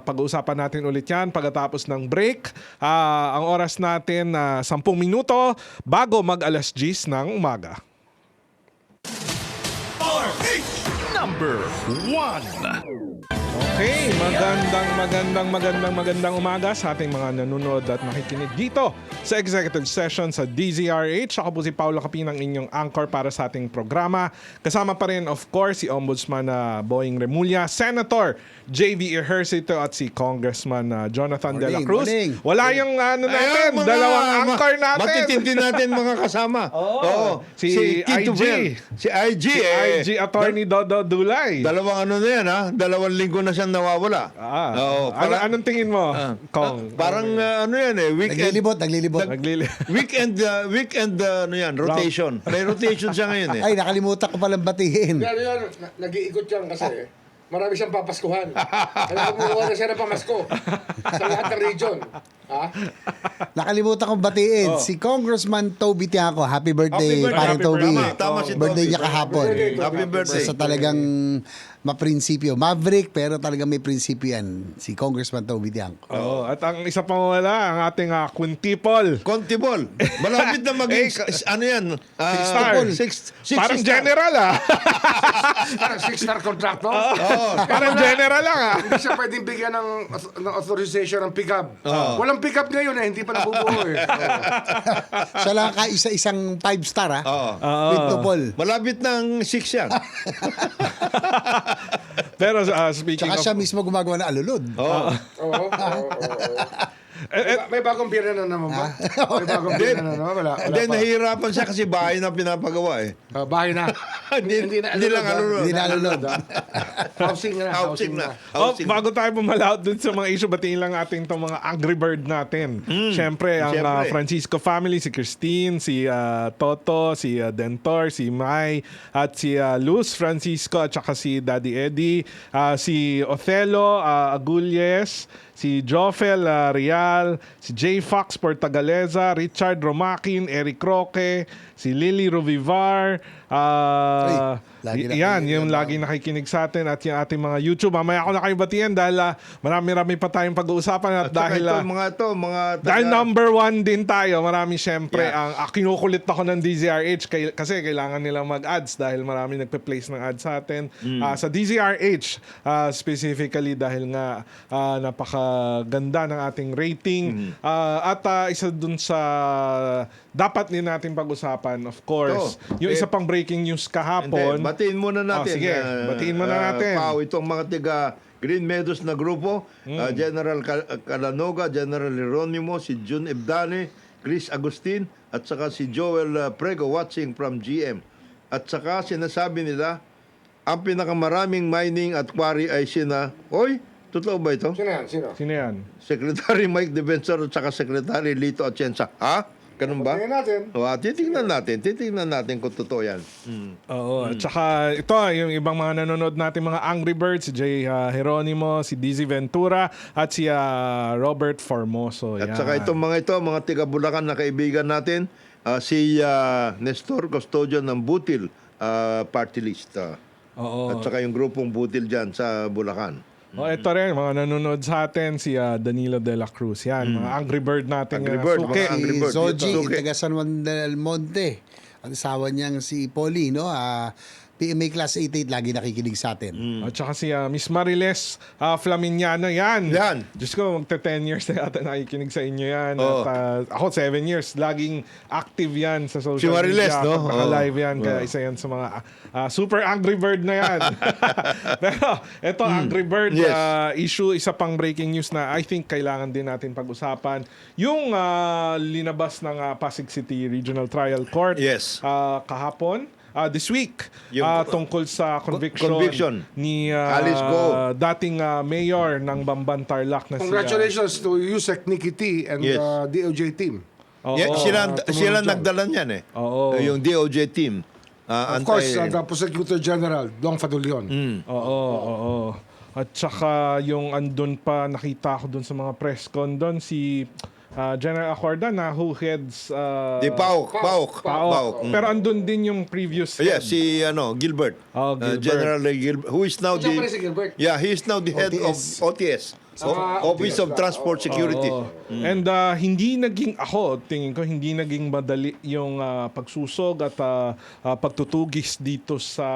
Pag-uusapan natin ulit yan pagkatapos ng break. Ang oras natin 10 minuto bago mag 10:00 ng umaga. Number 1. Okay, magandang umaga sa ating mga nanonood at makikinig dito sa executive session sa DZRH. Ako po si Paulo Capinang, inyong anchor para sa ating programa. Kasama pa rin, of course, si Ombudsman Boying Remulla, Senator JV Ejercito at si Congressman Jonathan De La Cruz. Morning. Wala yung Ayan, mga dalawang anchor natin. Matitindi natin mga kasama. Oo. Si Tito IG. Bel. Si IG. IG Attorney Dodo Dulay. Dalawang ano na yan, ha? 2 linggo na siyang nawawala. Oo, Anong tingin mo, Kong? Parang ano yan eh, Naglilibot. weekend ano yan, rotation. May rotation siya ngayon eh. Ay, nakalimutan ko palang batiin. Pero yun, nag-iikot yan kasi marami siyang papaskuhan. Kaya kumuha na siya ng pamasko sa lahat ng region. Ha? Nakalimutan kong batiin. Si Congressman Toby Tiaco. Happy birthday, pare Toby. Tama si Birthday Toby. niya kahapon. Happy birthday. Sa talagang maprinsipyo. Maverick, pero talagang may prinsipyo yan. Si Congressman Toby Tiaco. At ang isa pang wala, ang ating quintipol. Contibol. Malapit na maging, ano yan? Star. Parang star. general Parang 6-star contractor. Parang general lang Hindi siya pwedeng bigyan ng authorization ng pick-up. Walang pick-up ngayon hindi pa nabubuo eh. Siya lang kaisa-isang 5-star, ha? Quintupol. Malapit ng 6 yan. Pero speaking Tsaka of... siya mismo gumagawa ng alulod. Oo. May bagong beer na naman ba? May bagong beer na naman? Wala Hindi, pa. nahihirapan siya kasi bahay na pinapagawa eh. Bahay na. Hindi lang alulod. Hindi na alulod. Housing na. Housing na. Oh, Housing. bago tayo pumalaot dun sa mga issue, batiin lang ating itong mga Angry Bird natin. Siyempre, ang Siyempre. Francisco family, si Christine, si Toto, si Dentor, si Mai, at si Luz Francisco, at saka si Daddy Eddie, si Othello Agulles, si Jofel Real, si J. Fox Portagaleza, Richard Romakin, Eric Roque, si Lily Rovivar, lagi yan, nakikinig yung yan, lagi nakikinig sa atin at yung ating mga YouTube. Mamaya ako na kayo batiyan dahil marami-rami pa tayong pag-uusapan at Saka dahil mga dahil number one din tayo, marami syempre Yeah. ang kinukulit ako ng DZRH kasi kailangan nilang mag-ads dahil marami nagpe-place ng ads sa atin. Sa DZRH specifically dahil nga napakaganda ng ating rating at isa dun sa dapat din natin pag-usapan, of course, yung isa pang breaking news kahapon. Hindi, batiin muna natin. Sige, batiin muna natin. Pao, itong mga tiga Green Meadows na grupo, General Calanoga, General Jeronimo, si Jun Ebdane, Chris Agustin, at saka si Joel Prego watching from GM. At saka sinasabi nila, ang pinakamaraming mining at quarry ay sina, oy, totoo ba ito? Sino yan? Sino? Sino yan? Secretary Mike Defensor at saka Secretary Lito Atienza. Ha? Ganun ba? Tingnan natin. Titingnan natin kung totoo yan. Oo. At saka ito, yung ibang mga nanonood natin, mga Angry Birds, si Jay Jeronimo, si Dizzy Ventura, at si Robert Formoso. At Yan. saka itong mga tiga Bulacan na kaibigan natin, si Nestor Custodian ng Butil party list. Oo. At saka yung grupong Butil dyan sa Bulacan. Ito rin, mga nanonood sa atin, si Danilo De La Cruz. Yan, mga Angry Bird natin. Angry yan. Bird, Suki. mga Angry Bird. Zoji, Dito. taga San Juan del Monte. Ang asawa niyang si Polly, no? PMA Class 88, lagi nakikinig sa atin. At saka si Miss Mariles Flaminiano. Yan. Yan. Diyos ko, magta 10 years na yata nakikinig sa inyo yan. Oo. At ako, 7 years. Laging active yan sa social Si Mariles, media. no? Pag naka-live Oo. yan. Kaya isa yan sa mga super Angry Bird na yan. Pero ito, Angry Bird Yes. issue, isa pang breaking news na I think kailangan din natin pag-usapan. Yung linabas ng Pasig City Regional Trial Court Yes. kahapon. This week, Yung, tungkol sa conviction ni ni Alice Go. dating mayor ng Bamban Tarlac na Congratulations to Yusek Nikki T and Yes. DOJ team. Yeah, sila nagdala niyan eh. Oo. Yung DOJ team. Of course, the Prosecutor General, Dong Fadulyon. Oo. At saka yung andun pa, nakita ko dun sa mga press con dun, si General Acorda na who heads Di Pauk. Pero andun din yung previous Yeah, head. si Gilbert. Gilbert. General Gilbert, who is now Siya pa rin si Gilbert. Yeah, he is now the head of OTS. OTS. Office of Transport Security. Oo. And hindi naging tingin ko, hindi naging madali yung pagsusog at pagtutugis dito sa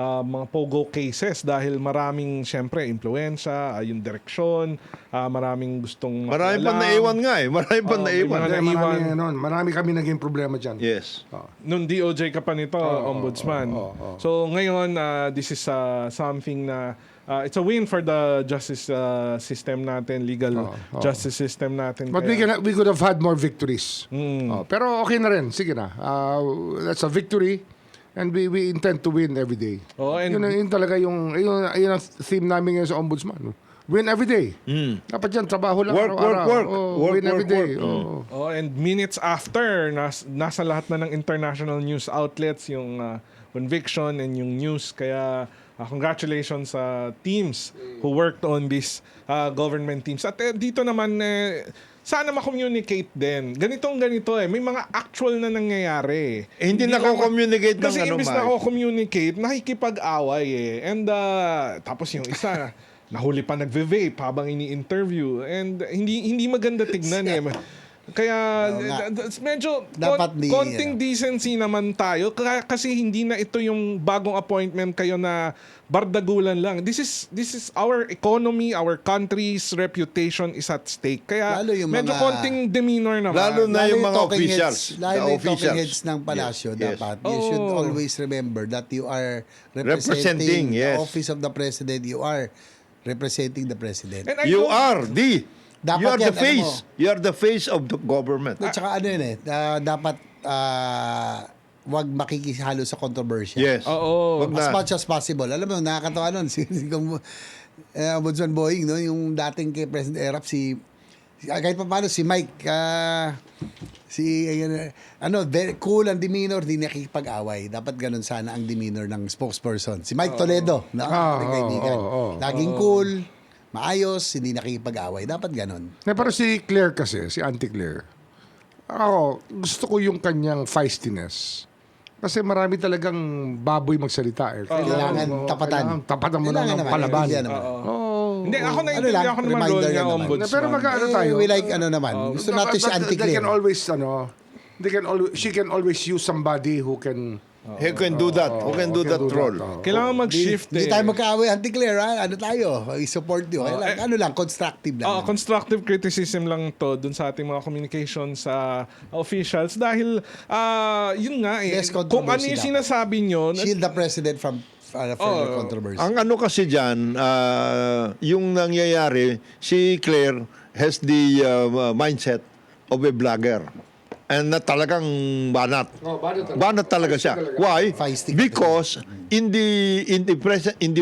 mga pogo cases dahil maraming syempre impluensya, yung direksyon, maraming gustong Marami pa makialam. naiwan nga eh. Marami pa Oo, naiwan. may mga Marami kami naging problema dyan. Yes. Nung DOJ ka pa nito, Ombudsman. So ngayon, this is something na it's a win for the justice system natin, legal justice system natin. But we could have had more victories. Pero okay na rin. Sige na. That's a victory. And we intend to win every day. And Yun talaga yun ang theme namin ngayon sa Ombudsman. Win every day. Dapat yan, trabaho lang Work, araw-araw. work. Work, win every work, day. and minutes after, nasa lahat na ng international news outlets yung conviction and yung news. Kaya congratulations sa teams who worked on this government teams. At dito naman, sana ma-communicate din. Ganito may mga actual na nangyayari. Hindi nako-communicate ng Kasi imbis Mike. nako-communicate, nakikipag-away And tapos yung isa, nahuli pa nagve-vape habang ini-interview. And hindi maganda tignan Kaya medyo Dapat konting decency naman tayo kasi hindi na ito yung bagong appointment kayo na bardagulan lang. This is our economy, our country's reputation is at stake. Kaya Lalo yung medyo mga- konting demeanor naman. Lalo na yung mga talking officials. Lalo The yung talking officials. heads ng palasyo, Yes. dapat. You should always remember that you are Representing, representing the yes. office of the president. You are representing the president. And I You don't- are Dapat you are the yan, alam face. mo. You are the face of the government. At saka dapat wag makikihalo sa controversy. Yes. Oo. Wag As na. much as possible. Alam mo, nakakatawa nun. Ombudsman Boying, no? Yung dating kay President Erap, kahit pa paano, si Mike, very cool ang demeanor, di nakikipag-away. Dapat ganun sana ang demeanor ng spokesperson. Si Mike Toledo, no? Ating kaibigan. Laging cool, maayos, hindi nakikipag-away. Dapat ganun. Pero si Claire kasi, si Auntie Claire, gusto ko yung kanyang feistiness. Kasi marami talagang baboy magsalita. Kailangan tapatan. Kailangan tapatan mo Kailangan ng naman, palaban. naiintindihan naman. Hindi, ako Ano naiintindihan lang, ko naman reminder role niya, lang naman. Ombudsman. Pero tayo. We like naman. Gusto natin si Auntie They can Claire. always, she can always use somebody who can Who can do that? Who can do that role? Kailangan mag-shift Hindi tayo magkaaway, Auntie Claire, ha? Ano tayo? I-support nyo. Constructive lang. Constructive criticism lang to dun sa ating mga communications sa officials dahil yun nga Less kung ano controversy yung dapat. sinasabi nyo Shield the president from further controversy. Ang ano kasi dyan, yung nangyayari, si Claire has the mindset of a vlogger. And na talagang banat. Banat talaga siya. Why? Feisty. Because in the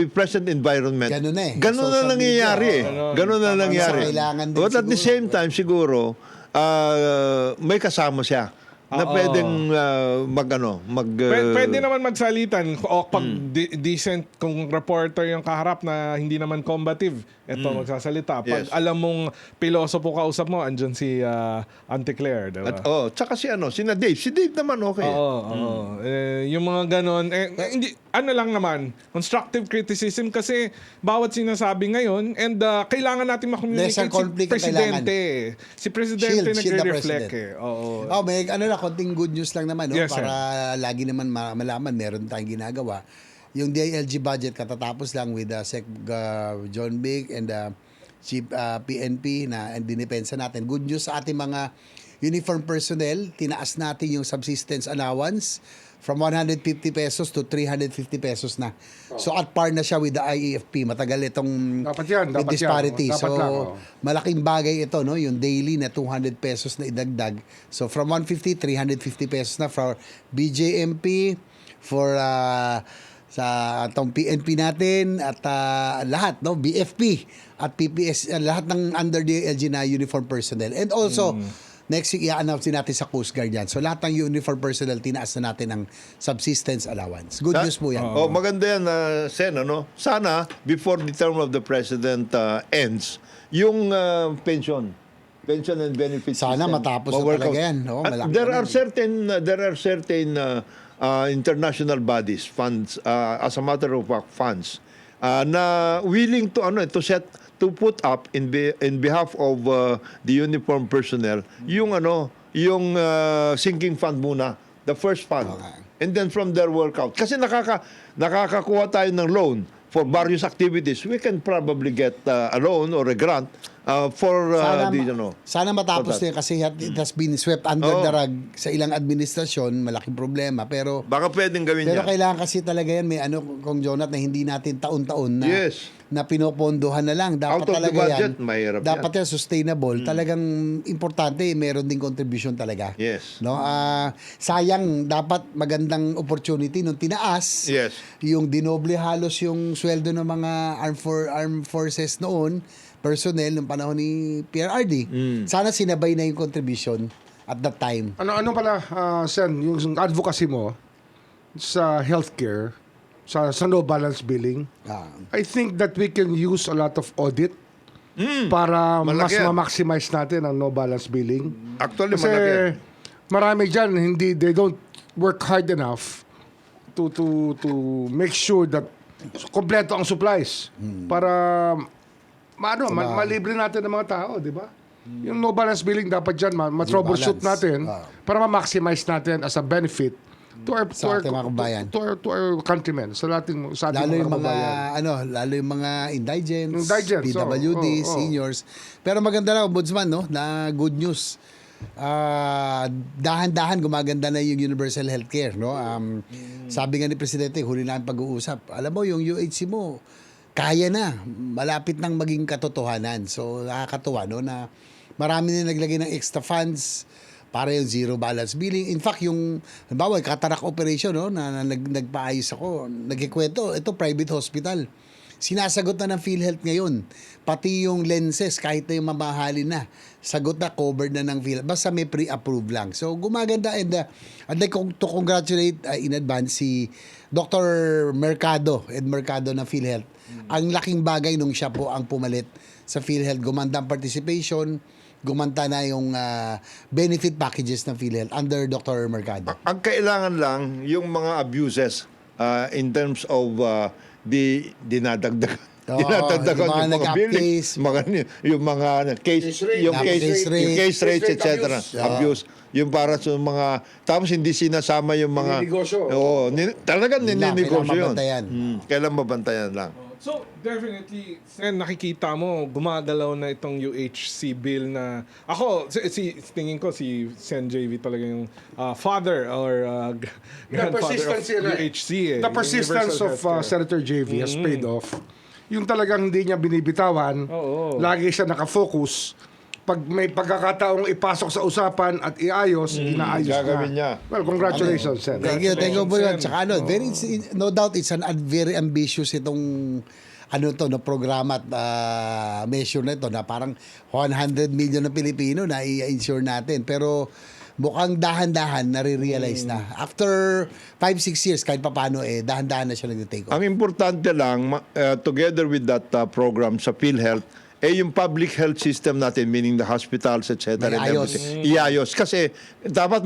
present environment, Ganun na eh. ganun na Social nangyayari. media, Ganun na Tama, nangyayari. kailangan din But at the siguro. same time, siguro, may kasama siya na pwedeng Pwede naman magsalitan o pag decent kung reporter yung kaharap na hindi naman combative, eto magsasalita. Pag Yes. alam mong pilosopo kausap mo, andyan si Auntie Claire, diba? At tsaka sina Dave. Si Dave naman okay. Oo. Yung mga ganon, hindi, ano lang naman, constructive criticism kasi bawat sinasabi ngayon and kailangan natin Lesser makommunicate conflict ang si Presidente. Si Presidente Shield the nagre-reflect President. Oo. May konting good news lang naman, no? Yes, sir. Para lagi naman malaman, meron tayong ginagawa. Yung DILG budget katatapos lang with Sec John Big and Chief PNP na dinipensa natin. Good news sa ating mga uniform personnel, tinaas natin yung subsistence allowance from 150 pesos to 350 pesos na. So at par na siya with the IEFP. Matagal itong Dapat yan, with dapat disparity. yan. Dapat So lang, malaking bagay ito, no? Yung daily na 200 pesos na idagdag. So from 150, 350 pesos na for BJMP, for sa atong PNP natin at lahat, no? BFP at PPS, lahat ng under DILG na uniform personnel. And also, next week, i-announce din natin sa Coast Guard yan. So, lahat ng uniform personnel, tinaas na natin ng subsistence allowance. Good news po yan. Maganda yan, Sen, ano? Sana, before the term of the president ends, yung pension and benefit Sana system, matapos na ma-work talaga out. yan. No? At Malaki there na are certain international bodies, funds, as a matter of fact, funds, na willing to put up in behalf of the uniformed personnel yung sinking fund muna, the first fund. And then from there work out. Kasi nakakakuha tayo ng loan for various activities. We can probably get a loan or a grant for sana matapos na yun kasi it has been swept under the rug sa ilang administrasyon, malaking problema, pero baka pwedeng gawin pero yan. kailangan kasi talaga yan, may kung Jonat, na hindi natin taon-taon na na pinopondohan na lang. Dapat Out of the talaga budget, yan, mahirap dapat yan sustainable. Talagang importante, meron ding contribution talaga. Yes. No? Sayang, dapat magandang opportunity nung tinaas. Yes. Yung dinoble halos yung sweldo ng mga armed forces noon, personnel nung panahon ni PRRD. Sana sinabay na yung contribution at that time. Ano pala, Sen, yung advocacy mo sa healthcare, sa no balance billing, I think that we can use a lot of audit para mas Malaki yan. ma-maximize natin ang no balance billing. Actually, Kasi malaki yan. marami dyan, they don't work hard enough to make sure that kompleto ang supplies para malibre natin ng mga tao, di ba? Yung no balance billing dapat dyan, ma-troubleshoot balance. natin para ma-maximize natin as a benefit to our ating mga kababayan. to our countrymen, sa ating Lalo mga yung mga kababayan. lalo yung mga indigents, Indigents, PWD, oo. seniors. Pero maganda na, Ombudsman, no, na good news. Dahan-dahan gumaganda na yung universal healthcare, no? Sabi nga ni Presidente, huli namin pag-uusap. Alam mo, yung UHC mo, kaya na, malapit nang maging katotohanan. So nakakatuwa, no, na marami na naglagay ng extra funds para yung zero balance billing. In fact, yung halimbawa, cataract operation, no, na nagpaayos ako, nagkikwento, ito private hospital. Sinasagot na ng PhilHealth ngayon. Pati yung lenses, kahit na yung mamahalin na, sagot na, covered na ng PhilHealth. Basta may pre-approve lang. So, gumaganda. And I'd like to congratulate in advance si Dr. Ed Mercado ng PhilHealth. Ang laking bagay nung siya po ang pumalit sa PhilHealth. Gumanda ang participation, gumanta na yung benefit packages ng PhilHealth under Dr. Mercado. Ang kailangan lang yung mga abuses in terms of dinadagdagan Oo, dinadagdagan yung mga yung mga nag-upcase, billing, yung mga case rates, etc. Abuse. Yung para sa mga, tapos hindi sinasama yung mga, Nininegosyo. oo, talagang nininegosyo yun. mabantayan. Kailan mabantayan lang. So, definitely, Sen, nakikita mo, gumagalaw na itong UHC bill na... Ako, tingin ko si Sen JV talaga yung father or grandfather of UHC. The persistence Universal of Healthcare. Senator JV has paid off. Yung talagang hindi niya binibitawan, lagi siya nakafocus. Pag may pagkakataong ipasok sa usapan at iayos, inaayos Gagawin niya. Well, congratulations, Sen. Thank you po yun. Tsaka no doubt it's very ambitious itong no programa at measure na ito na parang 100 million na Pilipino na i-insure natin. Pero mukhang dahan-dahan nare-realize na. After 5-6 years, kahit paano, dahan-dahan na siya nag-take off. Ang importante lang, together with that program sa PhilHealth, yung public health system natin, meaning the hospitals, etc. May ayos. Iayos. Kasi dapat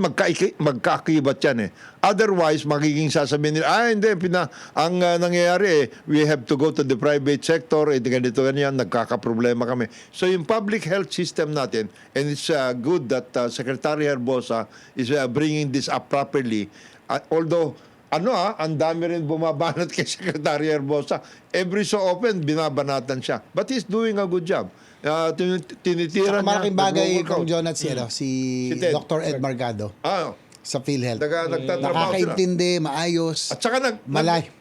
magkaakibat yan . Otherwise, magiging sasabihin nila, hindi, ang nangyayari we have to go to the private sector, ganito, ganyan, nagkakaproblema kami. So yung public health system natin, and it's good that Secretary Herbosa is bringing this up properly. Although, ang dami rin bumabanat kay Secretary Herbosa. Every so often, binabanatan siya. But he's doing a good job. Tinitira Saka malaking bagay kung nag-workout. John at si Ted. Dr. Ed Mercado sa PhilHealth. Nagtatrabaho sila. Nakakaintindi, maayos. At saka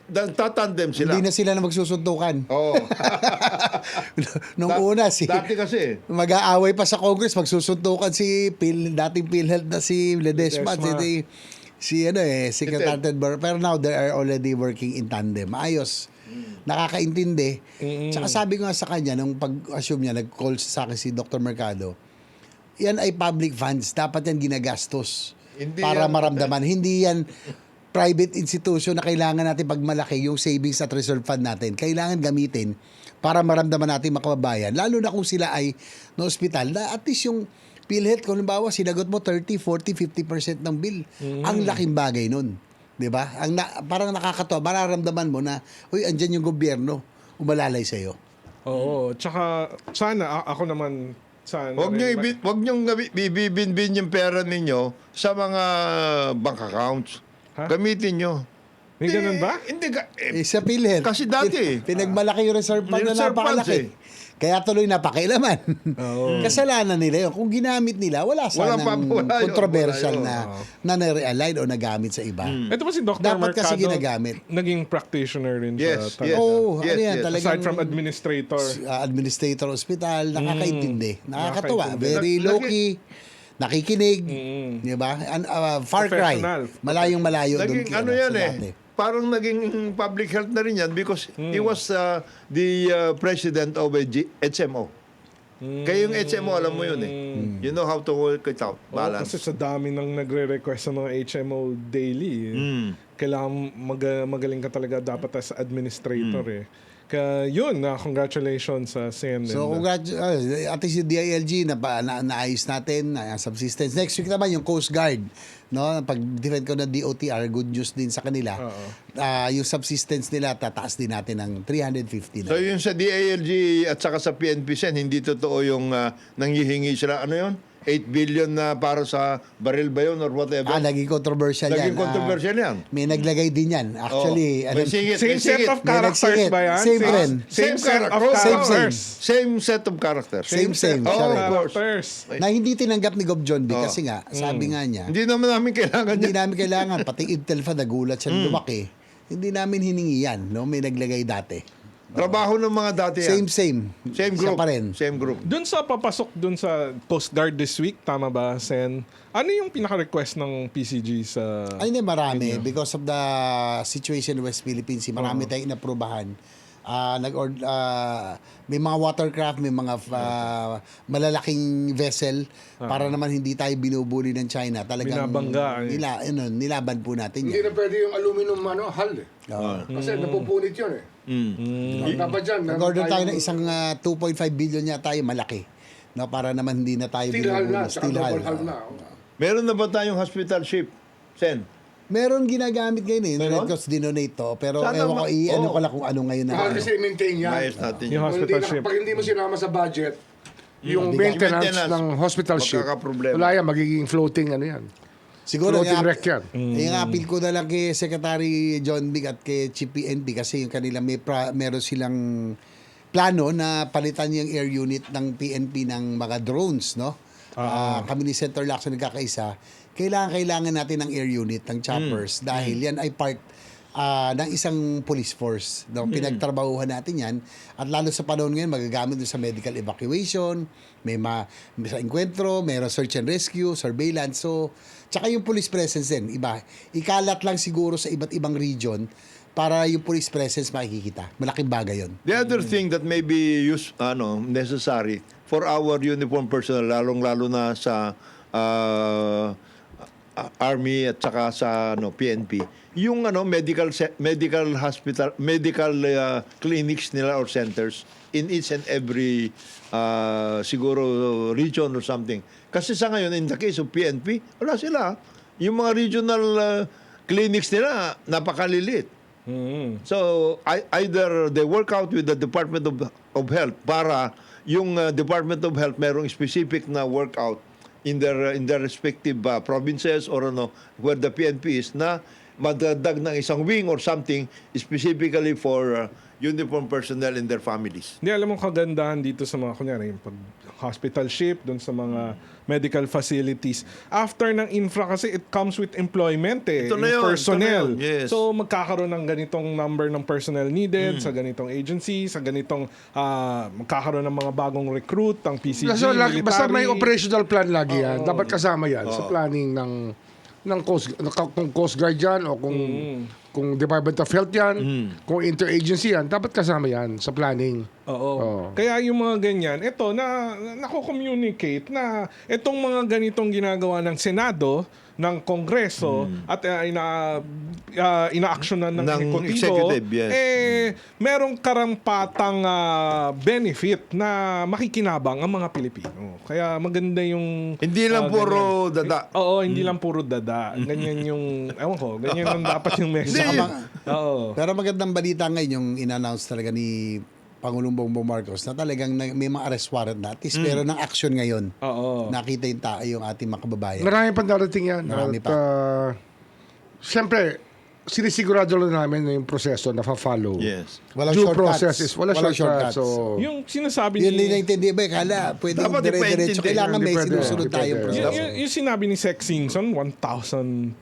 nagtatandem sila. Hindi na sila na magsusuntukan. Oo. Nung una, Dati kasi. mag-aaway pa sa Congress, magsusuntukan si dating PhilHealth na si Ledesma. Si Secretary Ted Mercado. Pero now, they are already working in tandem. Maayos. Nakakaintindi. Tsaka sabi ko nga sa kanya, nung pag-assume niya, nag-call sa akin si Dr. Mercado, yan ay public funds. Dapat yan ginagastos. Hindi para yan- maramdaman. Hindi yan private institution na kailangan natin pag malaki yung savings at reserve fund natin. Kailangan gamitin para maramdaman natin makababayan. Lalo na kung sila ay no hospital, na at least yung PhilHealth, kung halimbawa, sinagot mo 30, 40, 50% ng bill. Ang laking bagay nun. 'Di ba? Parang nakakatawa, mararamdaman mo na, uy, andyan yung gobyerno. umalalay sa'yo. Oo. Tsaka, sana, ako naman, sana. Huwag nyo bibinbin yung pera ninyo sa mga bank accounts. Ha? Gamitin nyo. May ganun ba? Hindi Sa PhilHealth. Kasi dati, Pinagmalaki yung reserve fund na Reserve funds, napakalaki. Kaya tuloy napakailaman. Oo. Kasalanan nila yun. Kung ginamit nila, wala sanang wala yun, controversial wala na na-realign o nagamit sa iba. Ito ba si Dr. Dapat kasi Mercado, ginagamit. naging practitioner rin Yes, siya. yes. Oo, Yes, ano yan, yes. talagang Aside from administrator. Administrator hospital, nakakaintindi. Nakakatawa. Nakakaintindi. Very low-key. Nakikinig. Di ba? Far cry. Professional. Malayong malayo. naging doon ano yan sa eh. dati. Parang naging public health na rin yan because he was the president of a HMO. Kaya yung HMO, alam mo yun eh. You know how to work it out. Oo, Balance. kasi sa dami nang nagre-request sa mga HMO daily. Kailangan magaling ka talaga dapat as administrator eh. Kaya yun, congratulations sa Sen. So, at least yung DILG naayos natin, subsistence. Next week naman yung Coast Guard. No? Pag-defend ko na DOTR, good news din sa kanila. Yung subsistence nila, tataas din natin ng 350 So na. yung sa DILG at saka sa PNP Sen, hindi totoo yung nanghihingi sila. Ano yun? 8 billion na para sa baril ba yun or whatever? Naging controversial yan. Naging controversial yan. May naglagay din yan. Actually, May singit, Same may set singit. of characters nagsingit. ba yan? Same rin. Same set of Same, characters. Same set of characters. Same. set of Oh, of course. characters. na hindi tinanggap ni Gob John B kasi nga, sabi nga niya, Hindi naman namin kailangan hindi yan. namin kailangan, pati Intel fa nagulat siya lumaki. Hindi namin hiningi yan, no? May naglagay dati. Trabaho ng mga dati yan. Same. Same Siya group. pa rin. Same group. Dun sa papasok dun sa Coast Guard this week, tama ba, Sen? Ano yung pinaka-request ng PCG sa... Ay, hindi, marami. Because of the situation in West Philippines, marami tayong inaprubahan. May mga watercraft, may mga malalaking vessel para naman hindi tayo binubuli ng China. Talagang Binabangga, eh. nilaban po natin Hindi yan. na pwede yung aluminum hull eh. Kasi napupunit yun eh. Dapat dyan. Nag-order tayo ng isang 2.5 billion yata tayo, malaki. No, para naman hindi na tayo Steel hull na. binubuli. Tsaka double hull na. Meron na ba tayong hospital ship? Sen? Meron ginagamit ngayon eh. Red Cross dinonate to. Pero Sana ewan ko, ano oo. ko lang kung ano ngayon na. Mahal kasi i-maintain yan. Maayos natin Yung yun. hospital Hindi ship. pag hindi mo sinama sa budget, yung Bigat. maintenance Maintenance, ng hospital ship, magkakaproblema. wala yan, magiging floating ano yan. Siguro Floating wreck yan. Yung appeal ko na lang kay Secretary John Big at kay Chief PNP kasi yung kanila meron silang plano na palitan yung air unit ng PNP ng mga drones, no? Kami ni Senator Lacson nagkakaisa. Kailangan natin ng air unit, ng choppers dahil yan ay part ng isang police force. No? Pinagtrabahuhan natin yan. At lalo sa panahon ngayon, magagamit din sa medical evacuation, may sa encuentro, may search and rescue, surveillance. So, tsaka yung police presence din, iba. Ikalat lang siguro sa iba't ibang region para yung police presence makikita. Malaking bagay yun. The other thing that may be necessary for our uniform personnel, lalong-lalo na sa Army at saka sa PNP, yung medical hospital, medical clinics nila or centers in each and every siguro region or something. Kasi sa ngayon, in the case of PNP, wala sila. Yung mga regional clinics nila, napakalilit. So, either they work out with the Department of Health para yung Department of Health merong specific na workout in their respective provinces or where the PNP is na madagdag ng isang wing or something specifically for uniform personnel and their families. Hindi, alam mo kagandahan dito sa mga, kunyari, yung pag hospital ship, dun sa mga medical facilities. After ng infra kasi, it comes with employment Ito na yung yun, personnel. ito na yun, yes. So, magkakaroon ng ganitong number ng personnel needed sa ganitong agency, sa ganitong magkakaroon ng mga bagong recruit, ang PCG, military. Basta may operational plan lagi yan. Dapat kasama yan sa planning ng Coast Guard yan o kung Department of Health yan, kung interagency yan, dapat kasama yan sa planning. Oo. Kaya yung mga ganyan, ito na nako-communicate na itong mga ganitong ginagawa ng Senado ng Kongreso at ina-actionan ng Ng Ehekutibo, executive, yes. merong karampatang benefit na makikinabang ang mga Pilipino. Kaya maganda yung... Hindi lang puro dada. Oo, hindi lang puro dada. Ganyan yung... Ewan ko, ganyan ang dapat yung message. Hindi. Oo. Pero magandang balita ngayon yung in-announce talaga ni Pangulong Bongbong Marcos na talagang may mga arrest warrant na. At least meron ng action ngayon. Oo. Nakita yung ating mga kababayan. Marami pang darating yan. Marami At, pa. siyempre, sinisigurado lang namin na yung proseso na fa-follow. Yes. Walang Due shortcuts. process is wala shortcuts. So, Yung sinasabi Yun ni... nila intindi ba? Kala, pwede Dapat dire-diretso. ipaintindi. Kailangan may Hindi pwede. sinusunod Hindi tayong pwede. proseso. Yung sinabi ni Sec Simpson, 1,200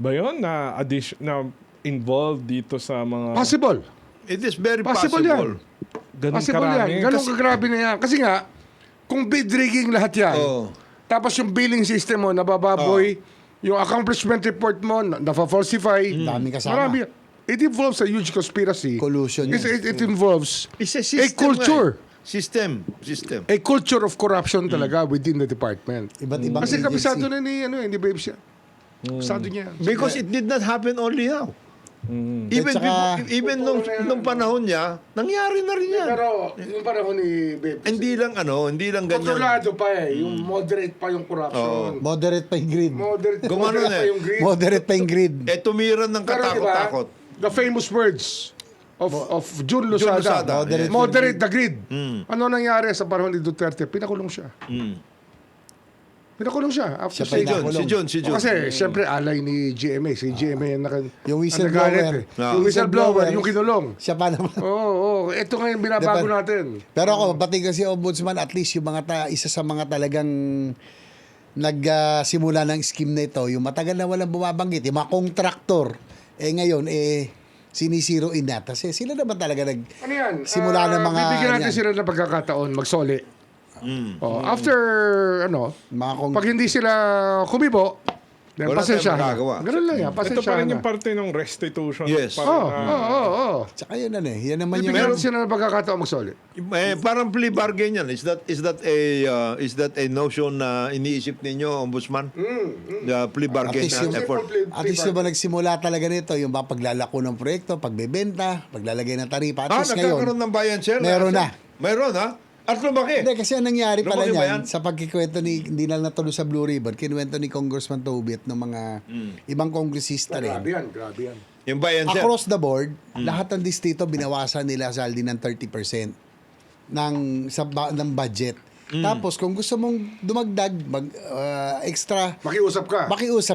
ba yun na involved dito sa mga... possible. It is very Possible possible. yan. Ganun Possible karami. yan. Ganun kagrabe na yan. Kasi nga, kung bid rigging lahat yan, Oo. tapos yung billing system mo, nabababoy, yung accomplishment report mo, nafa-falsify. Daming kasama. Marami. It involves a huge conspiracy. Collusion It involves It's a a system. culture. System. A culture of corruption talaga within the department. Iba't ibang Kasi agency. kabisado na ni Babes yan. Kabisado niya. Because it did not happen only now. Even At saka- even nung panahon niya, nangyari na rin yan. Pero yung panahon ni Babes, Hindi lang ganyan. kontrolado pa yung moderate pa yung corruption. Moderate pa yung greed. Gumano Moderate na pa eh. yung greed. Moderate pa yung greed. Tumiran ng Pero katakot-takot. the famous words of June Lozada, Lozada, moderate the greed. Ano nangyari sa panahon ni Duterte? Pinakulong siya. Pinakulong siya. After Siya pa yung Si John. Kasi, siyempre, alay ni GMA. Si GMA Yung ang whistleblower. nagalit eh. Ah. Yung whistleblower, yung kinulong. Siya pa naman. Oo. Ito ngayon binabago Diba? natin. Pero ako, pati kasi Ombudsman, at least yung mga isa sa mga talagang nagsimula ng scheme na ito, yung matagal na walang bumabanggit, yung mga kontraktor, ngayon, sinisiro in na. Kasi sila naman talaga Ano yan? simula ng mga... Bibigyan natin yan, sila ng pagkakataon magsoli. After, mga pag hindi sila kumibo, then Wala pasensya tayong na. magagawa. Ganun lang yan, Ito pasensya pa rin na. yung parte ng restitution. Yes. Pa rin Oo, na- oo. Tsaka yun yan naman yung... Bibigyan natin sila ng pagkakataon magsoli. Parang plea bargain yan. Is that a notion na iniisip ninyo, Ombudsman? The plea bargain least yung- effort. At least yung ba nagsimula talaga nito, yung ba paglalako ng proyekto, pagbebenta, paglalagay ng taripa. At least ngayon, Nagkakaroon ng bayan share? meron na. Mayroon ha? At lumaki. Hindi, kasi ang nangyari pala Lumaki ba niyan, yan? sa pagkikwento hindi na natuloy sa Blue Ribbon, kinuwento ni Congressman Toby at ng mga ibang kongresista Grabe rin. yan. Yung bayan share. Across the board, lahat ng distrito binawasan nila saldi ng 30% ng budget. Tapos kung gusto mong dumagdag, extra, Makiusap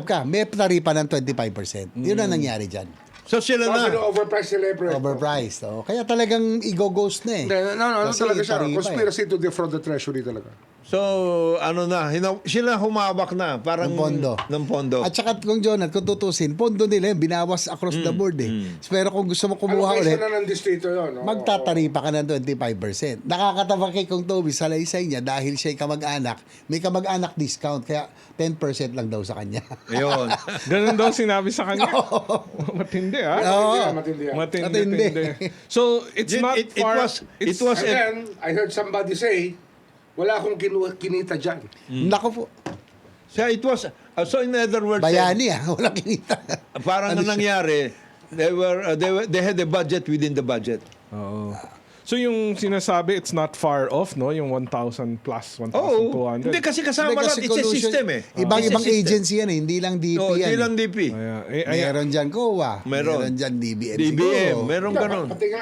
ka. may taripa ng 25%. Yun ang nangyari dyan. So sila Sabi na. ng overpriced celebrate. Overpriced. Oh. Kaya talagang i-ghost na eh. No, Kasi talaga siya. taripa eh. Conspiracy to defraud the treasury talaga. So, sila humawak na. Parang Ng pondo. Ng pondo. At saka kung Jonat, kung tutusin, pondo nila yun, binawas across the board eh. Pero kung gusto mo kumuha ulit, na ng distrito yun. magtataripa ka ng 25%. Nakakatawa kay Kong Toby sa laysay niya dahil siya'y kamag-anak, may kamag-anak discount, kaya 10% lang daw sa kanya. Ayun. Ganun daw sinabi sa kanya. Matindi ah. Matindi yan. Matindi. So, it's not It far... was And then, I heard somebody say, wala akong kinita dyan. Nako po, So in other words, bayani walang kinita. parang Ano ang siya? nangyari, they had a budget within the budget. Oo. So yung sinasabi, it's not far off, no? Yung 1,000 plus, 1,200. Hindi kasi kasama Hindi, lahat. kasi It's a collusion, system eh. Ibang It's a system. agency yan eh, hindi lang DP Oh, yan. hindi eh. lang DP. Ayan. Meron dyan COA, Meron. dyan DBM. DBM, siguro. meron ganun. Pati nga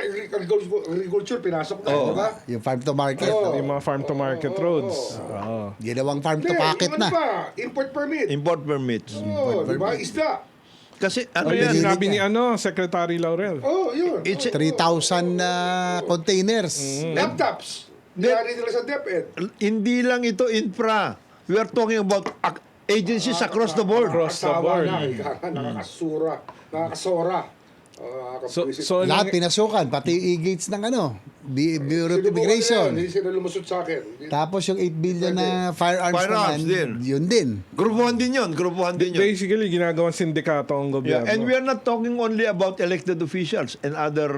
agriculture, pinasok na, di ba? Yung farm to market. Yung mga farm to market roads. Oo. Ginawang farm to Hindi, pocket yung na. ano pa, import permit. Import permits. Oo, di ba? Isda. Kasi ano Yung yan? Hindi sinabi ni niya. Secretary Laurel. Oo, yun. It's 3,000 containers. Laptops. Niyari nila sa DepEd. hindi lang ito infra. We are talking about agencies across the board. Across the Asawa board. na, nakakasora. So, Lahat pinasukan, pati e-gates ng Bureau of Immigration. Hindi sila lumusot sa akin. Tapos yung 8 billion na firearms Firearms naman, din. yun din. Grupuhan din yun. basically, ginagawang sindikato ang gobyerno. Yeah, and we are not talking only about elected officials and other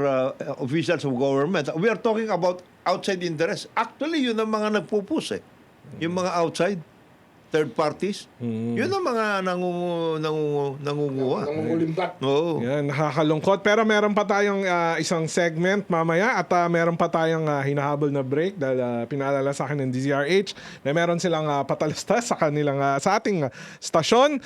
officials of government. We are talking about outside interests. Actually, yun ang mga nagpupus eh. Yung mga outside. third parties. Yun ang mga nangunguha. Nangungulimbat. Oo. Yan, nakakalungkot. Pero meron pa tayong isang segment mamaya at meron pa tayong hinahabol na break dahil pinaalala sa akin ng DZRH na meron silang patalastas sa kanilang sa ating stasyon.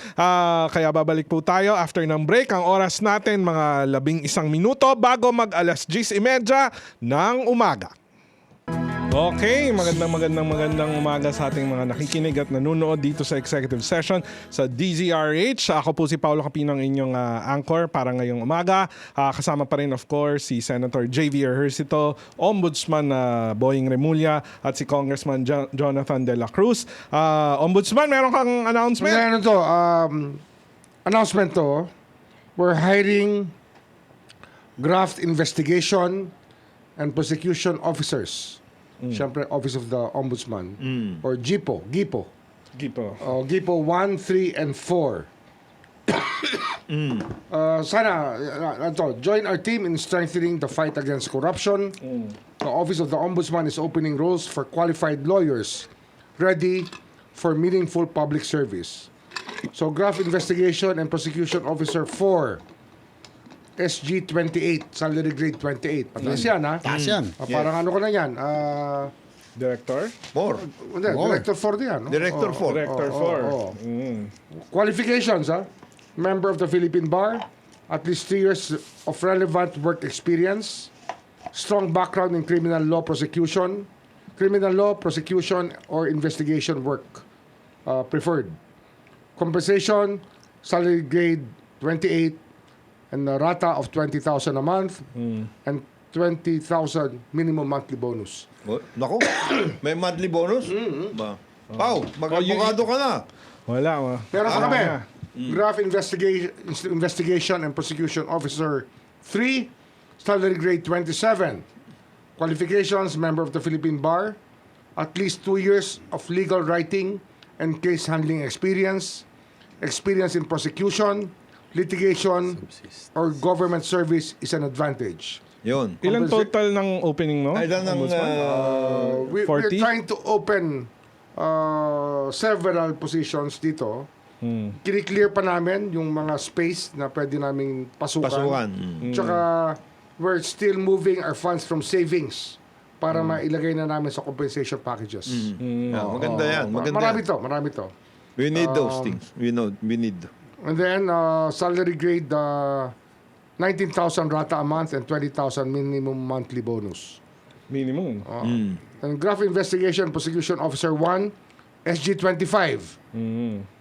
Kaya babalik po tayo after ng break. Ang oras natin mga 11 minuto bago mag 10:30 ng umaga. Okay, magandang umaga sa ating mga nakikinig at nanonood dito sa executive session sa DZRH. Ako po si Paulo Capino, ang inyong anchor para ngayong umaga. Kasama pa rin of course si Senator J.V. Ejercito, Ombudsman Boying Remulla at si Congressman Jonathan De La Cruz. Ombudsman, meron kang announcement? Ano to? Announcement to. We're hiring graft investigation and prosecution officers. Siyempre, Office of the Ombudsman. Or GIPO. Gipo. GIPO 1, 3, and 4. Sana, join our team in strengthening the fight against corruption. The Office of the Ombudsman is opening roles for qualified lawyers ready for meaningful public service. So, Graft Investigation and Prosecution Officer 4, SG 28, salary grade 28. Pataas yan, ha? Taas yan. Parang ano ko na yan? Director? More. Hindi, Director 4 din yan. No? Director 4. Director 4. Qualifications, ha? Member of the Philippine Bar, at least 3 years of relevant work experience, strong background in criminal law prosecution, or investigation work preferred. Compensation, salary grade 28, and a rata of 20,000 a month, and 20,000 minimum monthly bonus. Nako, may monthly bonus? Ba? Pau, mag-abogado ka na. Wala. Pero pa kami, Graft Investigation and Prosecution Officer 3, salary grade 27. Qualifications, member of the Philippine Bar, at least 2 years of legal writing and case handling experience in prosecution, litigation, or government service is an advantage. Yun. Ilan total ng opening, no? Ilan ng... We're 40? trying to open several positions dito. Kini-clear pa namin yung mga space na pwede naming pasukan. Tsaka we're still moving our funds from savings para mailagay na namin sa compensation packages. Maganda yan. Maganda Marami to. We need those things. We need. And then, salary grade, 19,000 rata a month and 20,000 minimum monthly bonus. Minimum. And Graft Investigation Prosecution Officer 1, SG 25.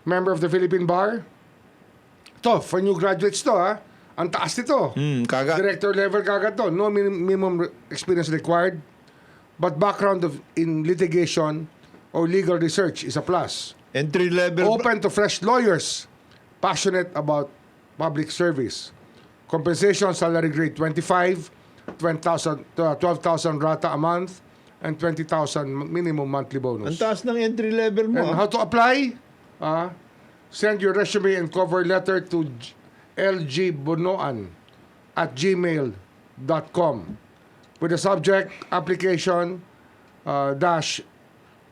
Member of the Philippine Bar. To, for new graduates to, ha? Ang taas nito. Kaga. Director level kagad to. No minimum experience required. But background in litigation or legal research is a plus. Entry level. Open to fresh lawyers passionate about public service. Compensation, salary grade 25, 12,000 rata a month, and 20,000 minimum monthly Ang bonus. taas ng entry level mo. And how to apply? Send your resume and cover letter to lgbonoan@gmail.com with the subject application dash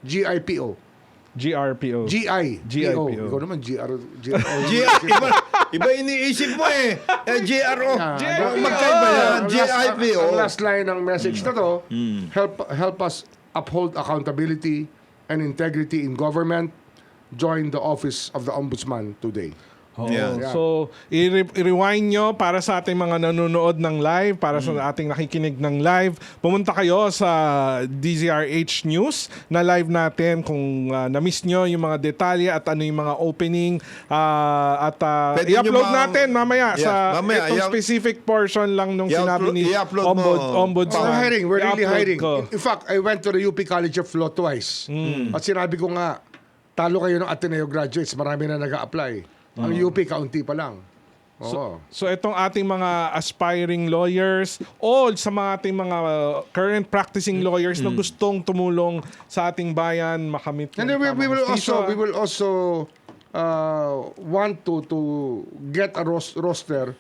GIPO. GRPO. GIPO. Ikaw naman, Iba iniisip mo eh. GRO. Yeah. Magkaiba yan. GIPO. Ang last line ng message na to, help us uphold accountability and integrity in government. Join the Office of the Ombudsman today. Yeah. So, i-rewind nyo para sa ating mga nanonood ng live, para sa ating nakikinig ng live. Pumunta kayo sa DZRH News na live natin kung na-miss nyo yung mga detalye at ano yung mga opening. Pwede I-upload nyo natin mamaya Yes, sa mamaya. itong specific portion lang nung sinabi ni i-upload mo. Ombudsman. We're really I-upload hiring. ko. In fact, I went to the UP College of Law twice. At sinabi ko nga, talo kayo ng Ateneo graduates, marami na nag-a-apply. Ang UP, kaunti pa lang. Oo. So itong ating mga aspiring lawyers o sa mga ating mga current practicing lawyers na gustong tumulong sa ating bayan makamit And yung then we tamang hustisya. will also want to get a roster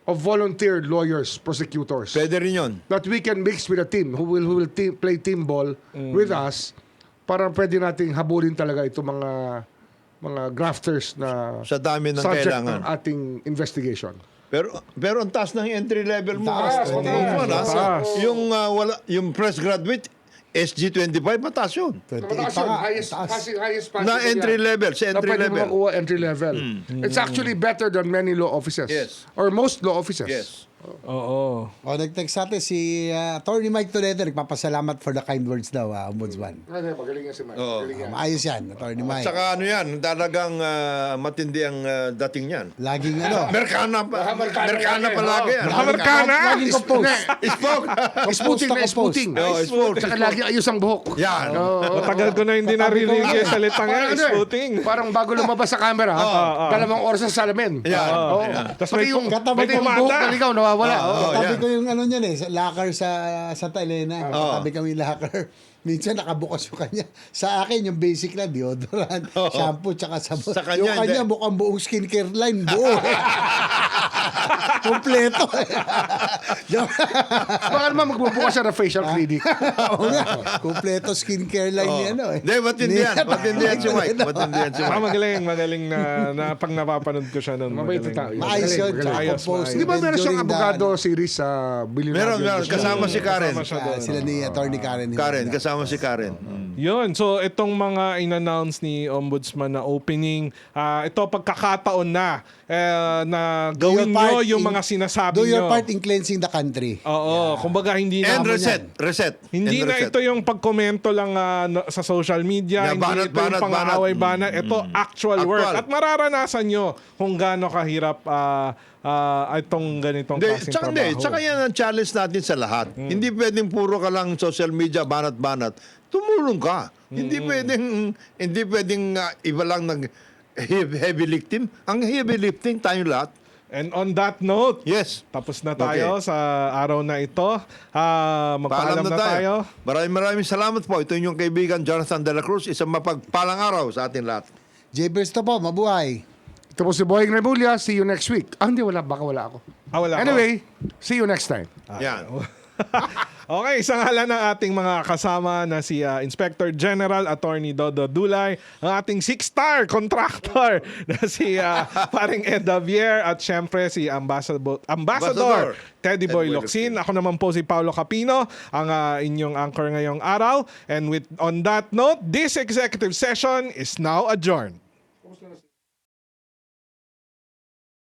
of volunteer lawyers, prosecutors. Pwede rin yun. That we can mix with a team who will play team ball with us para pwede nating habulin talaga itong mga mga grafters na Sa dami ng subject kailangan. ng ating investigation. Pero ang taas ng entry level mo. Taas, taas. Yung fresh graduate, SG25, mataas yun. 28 Mataas pa yun. nga. Highest, Taas. highest possible Na entry yan. level, sa Na entry pwede mo level. makuha entry level. It's actually better than many law offices. Yes. Or most law offices. Yes. Oo. O, nag-text sa atin si Attorney Mike Toledo, nagpapasalamat for the kind words daw, Ombudsman. Magaling yan si Mike. Oo. Magaling yan. Maayos yan, Attorney Mike. Saka ano yan, talagang matindi ang dating yan. Laging ano. Amerikana pa. Amerikana Amerikana lagi. palagi yan. Amerikana? Laging compose. Spoke. Smoothing na smoothing. Oh, spoke. Saka lagi ayos ang buhok. Yan. Matagal ko na hindi narinig yung salitang yan, Parang ano eh, spooting. Parang bago lumabas sa camera, dalawang oras sa salamin. Yan. Oo. Tapos Pati may yung, katabi pati ko yung pumada. buhok naligaw, nawawala. Katabi yan. ko yung ano niyan sa locker sa Santa Elena. Katabi kami locker. Minsan nakabukas yung kanya. Sa akin, yung basic na deodorant, shampoo, tsaka sabon. Sa kanya, yung kanya, hindi. mukhang buong skincare line, buo. Kompleto. Baka naman magbubukas siya ng facial clinic. Oo nga. Kompleto skincare line niya, ano eh. Hindi, matindi yan. Matindi yan si Mike. Matindi yan si Mike. Magaling na pag napapanood ko siya noon. Mabait na tao. Maayos yun. Magaling. Tsaka Ayos, compose. maayos. Di ba meron siyang During the, abogado series sa Billionaire? Meron. Kasama si Karen. sila ni Attorney Karen. Karen, kasama si Karen. Yun. So, itong mga in-announce ni Ombudsman na opening, ito pagkakataon na gawin nyo yung mga sinasabi Do your nyo. part in cleansing the country. Oo. Kumbaga, hindi na... And reset. Hindi And na reset. ito yung pagkomento lang sa social media, Na hindi banat, ito yung banat, pang-aaway banat. Ito actual work. Actual. At mararanasan nyo kung gaano kahirap itong ganitong klaseng Tsaka trabaho. tsaka yan ang challenge natin sa lahat. Hindi pwedeng puro ka lang social media, banat-banat. Tumulong ka. Hindi pwedeng iba lang nag heavy lifting. Ang heavy lifting tayo lahat. And on that note, Yes. tapos na tayo sa araw na ito. Magpaalam Paalam na tayo. Maraming salamat po. Ito yung kaibigan Jonathan De La Cruz. Isang mapagpalang araw sa atin lahat. J. Bersto po, mabuhay. Ito po si Boying Remulla. See you next week. Hindi, baka wala ako. Wala ko. Anyway, see you next time. Yan. Okay, isang ngalan ng ating mga kasama na si Inspector General Attorney Dodo Dulay, ang ating 6-star contractor na si paring Ed Javier at syempre si Ambassador Teddy Boy Locsin. Ako naman po si Paulo Capino, ang inyong anchor ngayong araw. And on that note, this executive session is now adjourned.